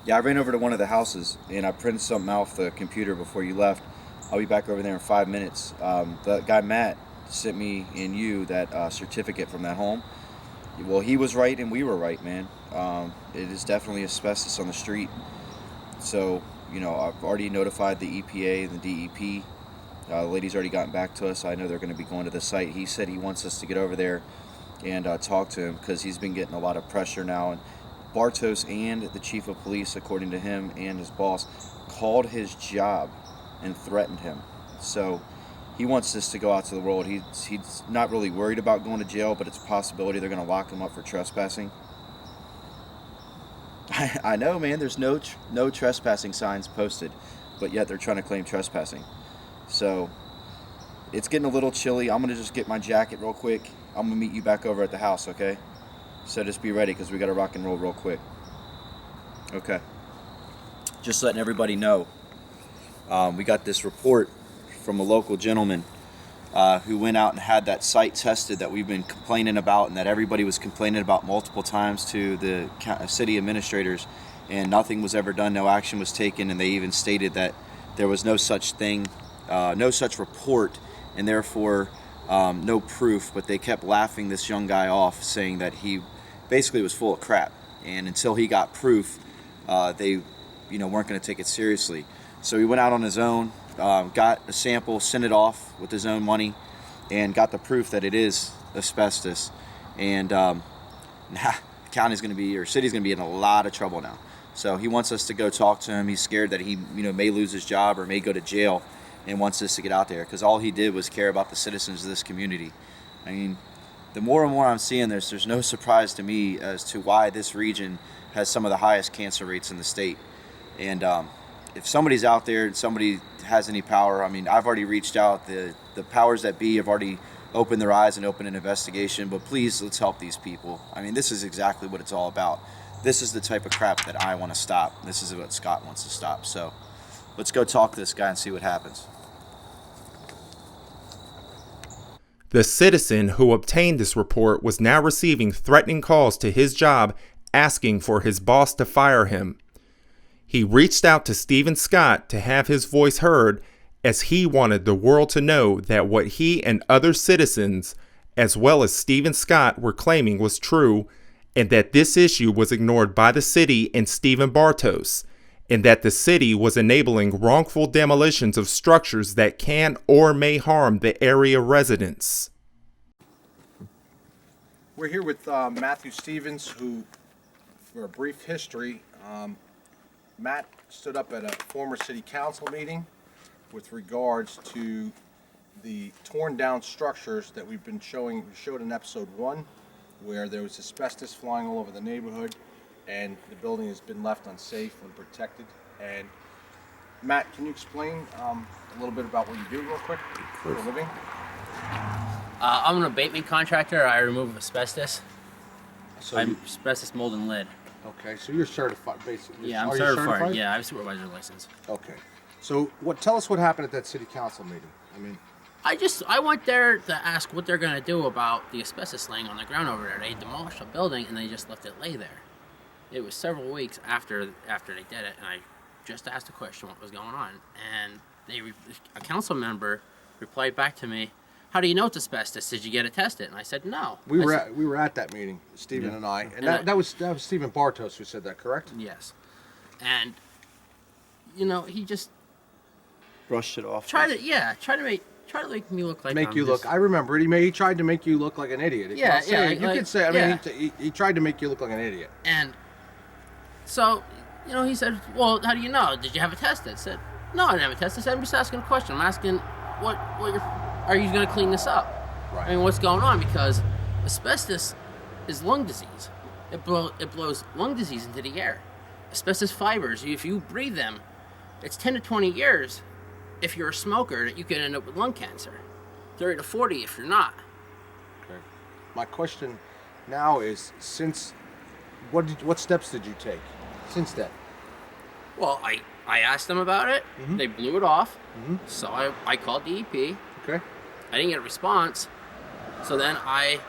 Yeah, I ran over to one of the houses and I printed something off the computer before you left. I'll be back over there in 5 minutes. The guy Matt sent me and you that certificate from that home. Well, he was right and we were right, man. It is definitely asbestos on the street. So, you know, I've already notified the EPA and the DEP. The lady's already gotten back to us. I know they're going to be going to the site. He said he wants us to get over there and talk to him because he's been getting a lot of pressure now. And Bartos and the chief of police, according to him and his boss, called his job and threatened him. So he wants this to go out to the world. He's not really worried about going to jail, but it's a possibility they're going to lock him up for trespassing. I know, man, there's no trespassing signs posted, but yet they're trying to claim trespassing. So it's getting a little chilly. I'm going to just get my jacket real quick. I'm going to meet you back over at the house, okay? So just be ready because we got to rock and roll real quick. Okay. Just letting everybody know. We got this report from a local gentleman who went out and had that site tested that we've been complaining about and that everybody was complaining about multiple times to the city administrators, and nothing was ever done, no action was taken, and they even stated that there was no such thing, no such report, and therefore no proof, but they kept laughing this young guy off, saying that he basically was full of crap, and until he got proof, they weren't going to take it seriously. So he went out on his own, got a sample, sent it off with his own money, and got the proof that it is asbestos. And now the county's going to be, or city's going to be in a lot of trouble now. So he wants us to go talk to him. He's scared that he, may lose his job or may go to jail, and wants this to get out there because all he did was care about the citizens of this community. I mean, the more and more I'm seeing this, there's no surprise to me as to why this region has some of the highest cancer rates in the state. And if somebody's out there and somebody has any power, I mean, I've already reached out. The powers that be have already opened their eyes and opened an investigation, but please, let's help these people. I mean, this is exactly what it's all about. This is the type of crap that I want to stop. This is what Scott wants to stop. So let's go talk to this guy and see what happens. The citizen who obtained this report was now receiving threatening calls to his job asking for his boss to fire him. He reached out to Stephen Scott to have his voice heard, as he wanted the world to know that what he and other citizens, as well as Stephen Scott, were claiming was true, and that this issue was ignored by the city and Stephen Bartos, and that the city was enabling wrongful demolitions of structures that can or may harm the area residents. We're here with Matthew Stevens, who, for a brief history, Matt stood up at a former city council meeting with regards to the torn down structures that we've been showing. We showed in episode 1 where there was asbestos flying all over the neighborhood and the building has been left unsafe and protected. And Matt, can you explain a little bit about what you do real quick for a living? I'm an abatement contractor. I remove asbestos. So I'm asbestos, mold, and lead. Okay, so you're certified, basically. Yeah, I'm certified. Yeah, I have a supervisor license. Okay. So tell us what happened at that city council meeting. I mean, I went there to ask what they're going to do about the asbestos laying on the ground over there. They demolished a building and they just left it lay there. It was several weeks after they did it, and I just asked a question what was going on, and a council member replied back to me, "How do you know it's asbestos? Did you get it tested?" And I said, "No." We were at that meeting, Stephen and I, and that was Stephen Bartos who said that, correct? Yes. And he just brushed it off. Try to make me look like I remember it. He tried to make you look like an idiot. Yeah, you could say. I mean, he tried to make you look like an idiot. And so, he said, "Well, how do you know? Did you have it tested?" I said, "No, I didn't have it tested." I said, "I'm just asking a question. I'm asking are you going to clean this up? Right. I mean, what's going on? Because asbestos is lung disease. It blows lung disease into the air. Asbestos fibers, if you breathe them, it's 10 to 20 years if you're a smoker that you can end up with lung cancer. 30 to 40 if you're not." Okay. My question now is, what steps did you take since then? Well, I asked them about it. Mm-hmm. They blew it off. Mm-hmm. So I called DEP. Okay. I didn't get a response. So then I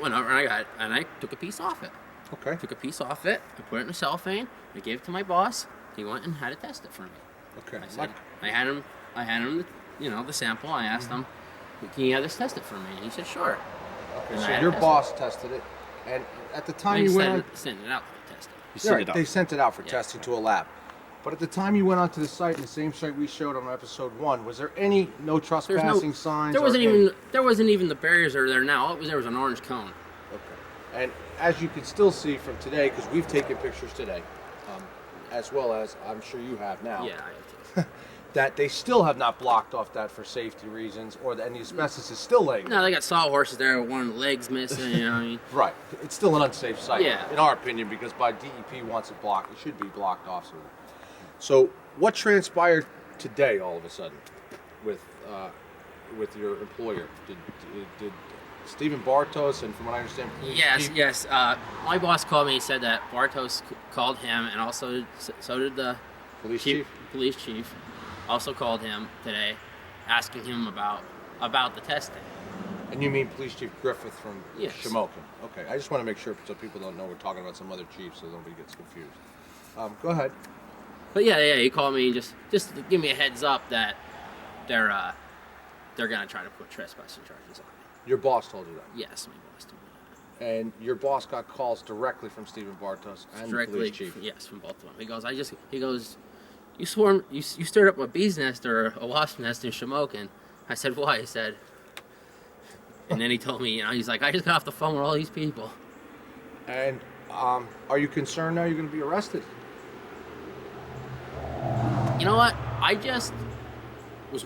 went over and I took a piece off it. Okay. Took a piece off it. I put it in a cellophane. I gave it to my boss. He went and had it tested for me. Okay. I said, I had him the sample. I asked him, "Can you have this tested for me?" And he said, "Sure." Okay. So your boss tested it, and at the time you went sent it out for testing. They sent it out for testing to a lab. But at the time you went onto the site, in the same site we showed on episode 1, was there any no trespassing signs? There wasn't even the barriers that are there now. There was an orange cone. Okay. And as you can still see from today, because we've taken pictures today, as well as I'm sure you have now. Yeah, I have too. That they still have not blocked off that for safety reasons, or that any asbestos is still laying. No, they got sawhorses there with one of the legs missing. You know what I mean? Right. It's still an unsafe site, Yeah. in our opinion, because by DEP wants it blocked, it should be blocked off. So what transpired today all of a sudden with your employer? Did Stephen Bartos, and from what I understand, Yes. My boss called me. He said that Bartos called him, and also so did the police chief. Also called him today, asking him about the testing. And you mean Police Chief Griffith from Yes. Shamokin? Okay, I just want to make sure so people don't know we're talking about some other chief, so nobody gets confused. Go ahead. But yeah, he called me just to give me a heads up that they're gonna try to put trespassing charges on me. Your boss told you that? Yes, my boss told me that. And your boss got calls directly from Stephen Bartos and the police chief? Yes, from both of them. He goes, you stirred up a bee's nest or a wasp nest in Shamokin. I said, why? He said, and then he told me, he's like, I just got off the phone with all these people. And are you concerned now you're going to be arrested? You know what? I just was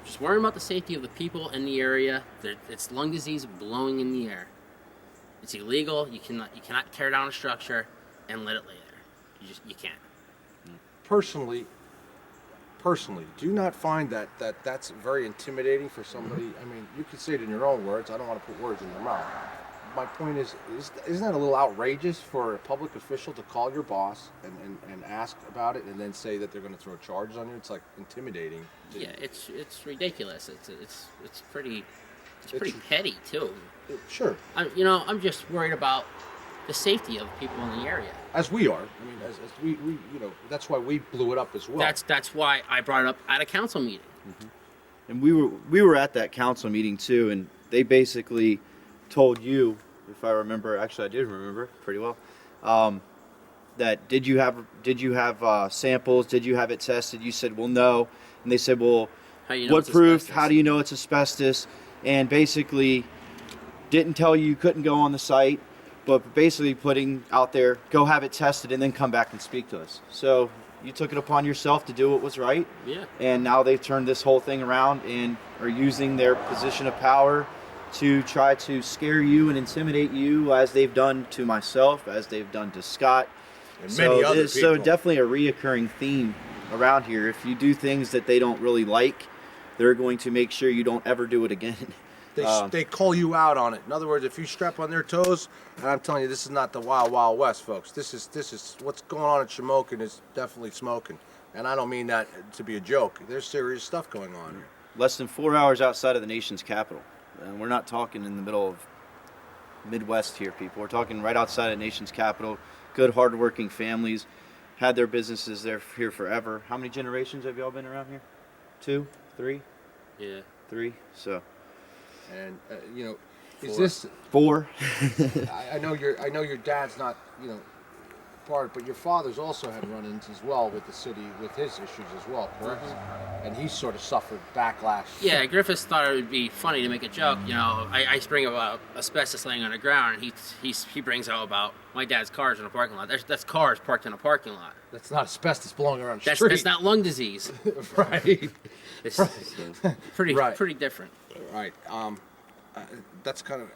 just worrying about the safety of the people in the area. It's lung disease blowing in the air. It's illegal. You cannot tear down a structure and let it lay there. You can't. Personally, do you not find that's very intimidating for somebody? I mean, you could say it in your own words. I don't want to put words in your mouth. My point is isn't that a little outrageous for a public official to call your boss and ask about it and then say that they're going to throw charges on you? It's like intimidating. Yeah, it's ridiculous. It's pretty petty too. Sure. I'm just worried about the safety of people in the area. As we are. I mean, as we that's why we blew it up as well. That's why I brought it up at a council meeting. Mm-hmm. And we were at that council meeting too, and they basically told you, if I remember, actually I did remember pretty well, that did you have samples? Did you have it tested? You said, well, no. And they said, well, what proof? How do you know it's asbestos? And basically didn't tell you couldn't go on the site, but basically putting out there, go have it tested and then come back and speak to us. So you took it upon yourself to do what was right. Yeah. And now they've turned this whole thing around and are using their position of power to try to scare you and intimidate you, as they've done to myself, as they've done to Scott. And many other people. So definitely a reoccurring theme around here. If you do things that they don't really like, they're going to make sure you don't ever do it again. They call you out on it. In other words, if you strap on their toes, and I'm telling you, this is not the Wild Wild West, folks. This is what's going on at Shamokin is definitely smoking. And I don't mean that to be a joke. There's serious stuff going on here. Less than 4 hours outside of the nation's capital. And we're not talking in the middle of Midwest here, people. We're talking right outside of the nation's capital. Good, hardworking families. Had their businesses there here forever. How many generations have y'all been around here? 2? 3? Yeah. 3? So... And is 4. this 4? I know your dad's not part, but your father's also had run-ins as well with the city with his issues as well, correct? Mm-hmm. And he sort of suffered backlash. Yeah, Griffiths thought it would be funny to make a joke. I bring about asbestos laying on the ground, and he brings out about my dad's cars in a parking lot. That's cars parked in a parking lot. That's not asbestos blowing around the street. That's not lung disease. Right. It's pretty different. Right. That's kind of...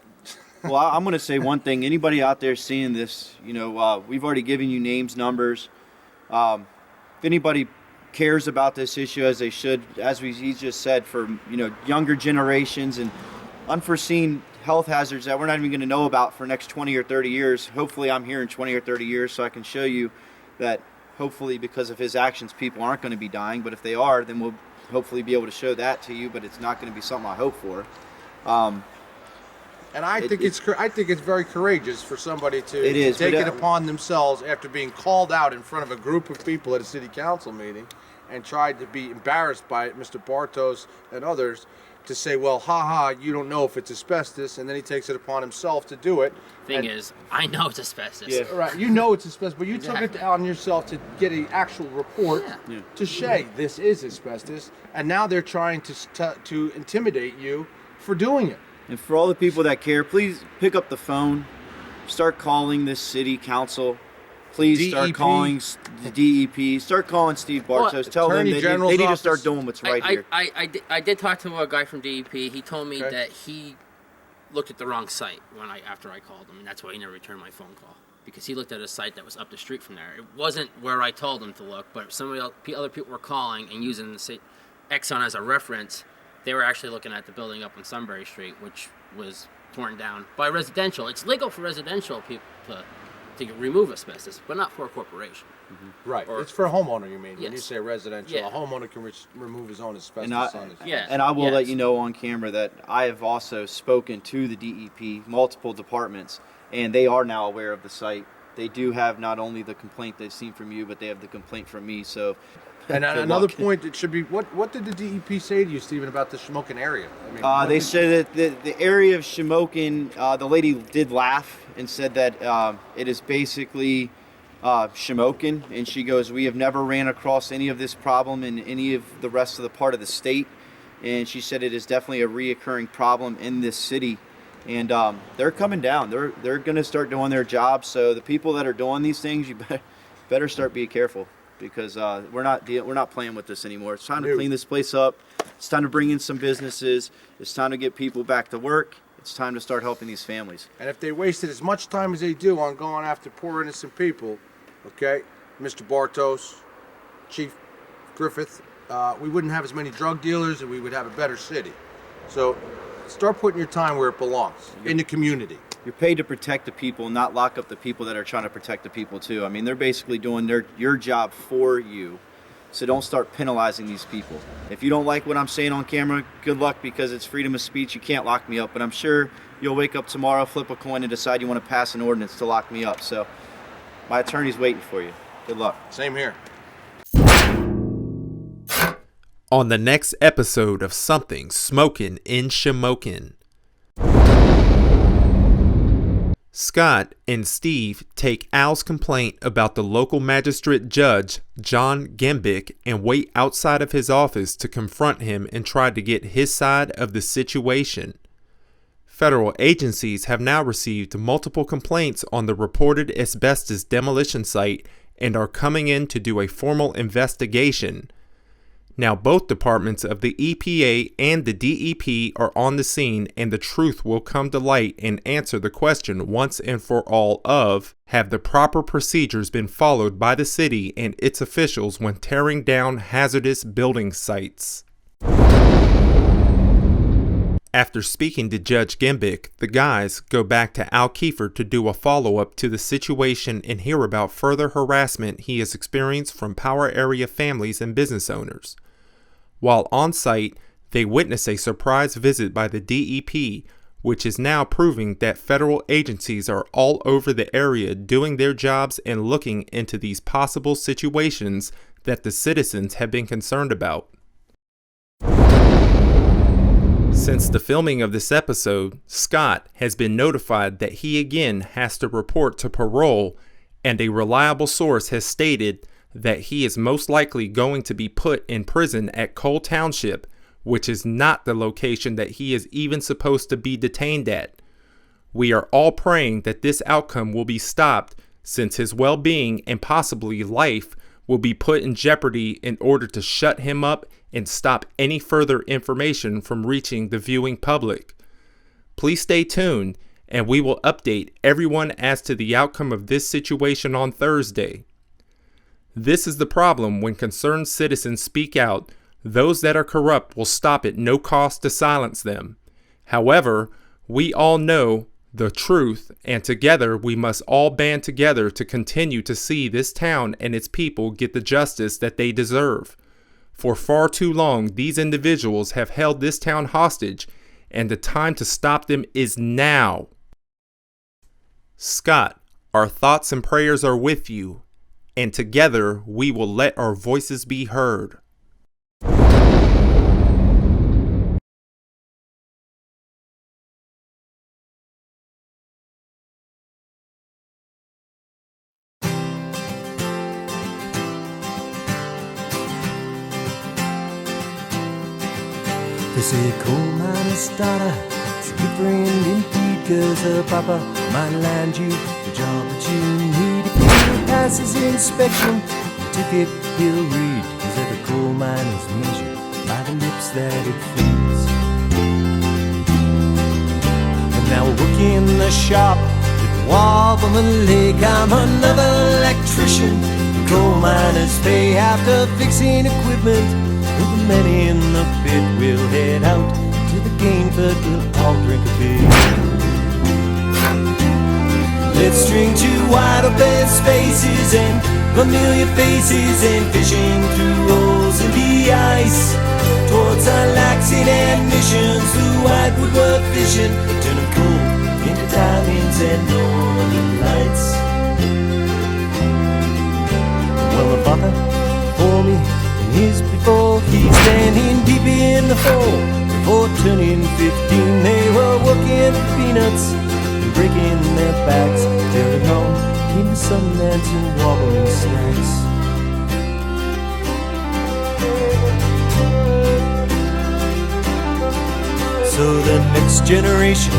Well, I'm going to say one thing. Anybody out there seeing this, we've already given you names, numbers. If anybody cares about this issue, as they should, as he just said, for younger generations and unforeseen health hazards that we're not even going to know about for the next 20 or 30 years. Hopefully I'm here in 20 or 30 years so I can show you that hopefully because of his actions people aren't going to be dying, but if they are, then we'll hopefully be able to show that to you, but it's not going to be something I hope for. And I think it's very courageous for somebody to take it upon themselves after being called out in front of a group of people at a city council meeting and tried to be embarrassed by it, Mr. Bartos and others, to say, well, you don't know if it's asbestos, and then he takes it upon himself to do it. Thing is, I know it's asbestos. Yeah. Right, you know it's asbestos, but you took it on yourself to get an actual report to say this is asbestos, and now they're trying to intimidate you for doing it. And for all the people that care, please pick up the phone, start calling this city council. Please start calling the DEP. Start calling Steve Bartos. Tell them they need to start doing what's right here. I did talk to a guy from DEP. He told me that he looked at the wrong site after I called him, and that's why he never returned my phone call, because he looked at a site that was up the street from there. It wasn't where I told him to look, but other people were calling and using the Exxon as a reference. They were actually looking at the building up on Sunbury Street, which was torn down by residential. It's legal for residential people to remove asbestos, but not for a corporation. Right. It's for a homeowner, you mean? Yes. When you say residential, a homeowner can remove his own asbestos on his And I will let you know on camera that I have also spoken to the DEP, multiple departments, and they are now aware of the site. They do have not only the complaint they've seen from you, but they have the complaint from me. So, and another point that should be, what did the DEP say to you, Stephen, about the Shamokin area? I mean, they said that the area of Shamokin, the lady did laugh and said that it is basically Shamokin, and she goes, we have never ran across any of this problem in any of the rest of the part of the state, and she said it is definitely a reoccurring problem in this city, and they're coming down. They're going to start doing their job. So the people that are doing these things, you better start being careful, because we're not playing with this anymore. It's time to clean this place up. It's time to bring in some businesses. It's time to get people back to work. It's time to start helping these families. And if they wasted as much time as they do on going after poor innocent people, okay, Mr. Bartos, Chief Griffith, we wouldn't have as many drug dealers, and we would have a better city. So start putting your time where it belongs, in the community. You're paid to protect the people, not lock up the people that are trying to protect the people too. I mean, they're basically doing your job for you. So don't start penalizing these people. If you don't like what I'm saying on camera, good luck, because it's freedom of speech. You can't lock me up, but I'm sure you'll wake up tomorrow, flip a coin, and decide you want to pass an ordinance to lock me up. So my attorney's waiting for you. Good luck. Same here. On the next episode of Something Smokin' in Shamokin, Scott and Steve take Al's complaint about the local magistrate judge, John Gembick, and wait outside of his office to confront him and try to get his side of the situation. Federal agencies have now received multiple complaints on the reported asbestos demolition site and are coming in to do a formal investigation. Now both departments of the EPA and the DEP are on the scene, and the truth will come to light and answer the question once and for all of, have the proper procedures been followed by the city and its officials when tearing down hazardous building sites? After speaking to Judge Gembick, the guys go back to Al Kiefer to do a follow-up to the situation and hear about further harassment he has experienced from power area families and business owners. While on site, they witness a surprise visit by the DEP, which is now proving that federal agencies are all over the area doing their jobs and looking into these possible situations that the citizens have been concerned about. Since the filming of this episode, Scott has been notified that he again has to report to parole, and a reliable source has stated that he is most likely going to be put in prison at Coal Township, which is not the location that he is even supposed to be detained at. We are all praying that this outcome will be stopped, since his well-being and possibly life will be put in jeopardy in order to shut him up and stop any further information from reaching the viewing public. Please stay tuned, and we will update everyone as to the outcome of this situation on Thursday. This is the problem when concerned citizens speak out. Those that are corrupt will stop at no cost to silence them. However, we all know the truth, and together we must all band together to continue to see this town and its people get the justice that they deserve. For far too long, these individuals have held this town hostage, and the time to stop them is now. Scott, our thoughts and prayers are with you, and together we will let our voices be heard. say coal miner's daughter is different indeed, 'cause her papa might land you the job that you need. If you pass his inspection, the ticket he'll read, 'cause every coal miner's measured by the lips that it feeds. And now I work in the shop at Wharf on the Lake. I'm another electrician. Coal miners pay after fixing equipment. And the men in the pit will head out to the game, but we'll all drink a beer. Let's drink to wide open spaces and familiar faces, and fishing through holes in the ice towards relaxing ambitions. Through white woodwork fishing, turning coal into diamonds and northern lights. Well, the father for me is before he's standing deep in the hole. Before turning 15, they were working for peanuts and breaking their backs. Till home came the Sundance and wobbling snacks. So the next generation,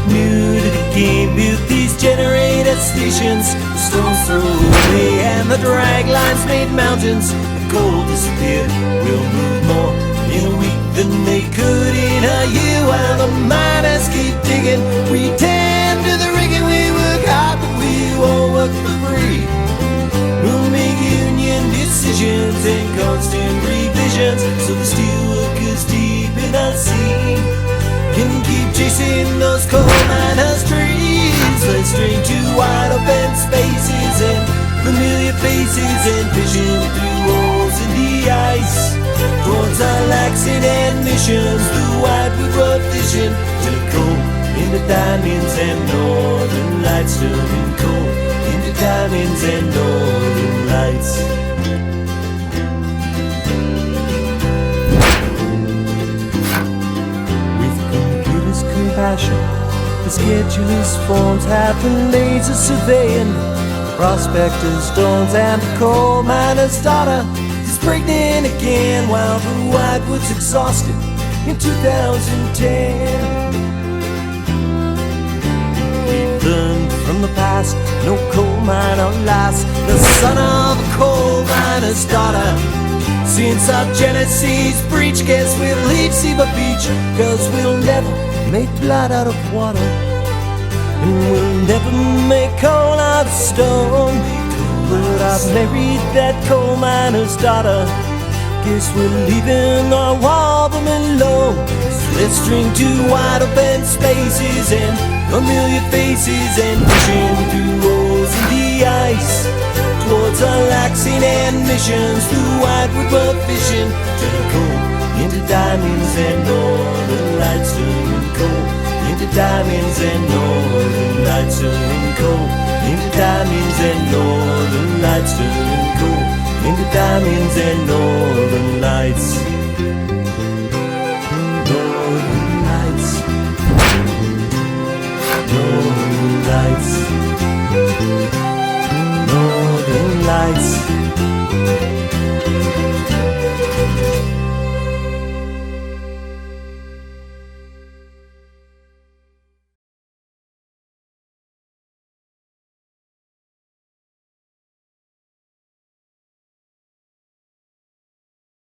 new to the game, built these generator stations. The stones thrown away and the drag lines made mountains. The coal disappeared. We'll move more in a week than they could in a year, while the miners keep digging. We tend to the rigging. We work hard, but we won't work for free. We'll make union decisions and constant revisions, so the steelworkers deep in our sea can keep chasing those coal miners' dreams. Let's drink to wide open spaces and familiar faces, and fishing through holes in the ice towards our relaxing ambitions. Through white woodwork fishing, turn coal into diamonds and northern lights. Turning coal into diamonds and northern lights. Compassion, the schedulers forms have the laser surveying the prospector's dawns, and the coal miner's daughter is pregnant again, while the Whitewood's exhausted in 2010. We've learned from the past, no coal miner lasts the son of a coal miner's daughter. Since our Genesis breach, guess we'll leave Seba Beach, 'cause we'll never make blood out of water, and we'll never make coal out of stone. But I've married that coal miner's daughter. Guess we're leaving our wobbling alone. So let's drink to wide open spaces and familiar faces, and fishing through holes in the ice towards our relaxing ambitions. Through white woodwork fishing, turn coal into diamonds and northern lights. Turning coal into diamonds and northern lights. Turning coal into diamonds and northern lights. Turning coal into diamonds and northern lights. Northern lights. Northern lights. Northern lights.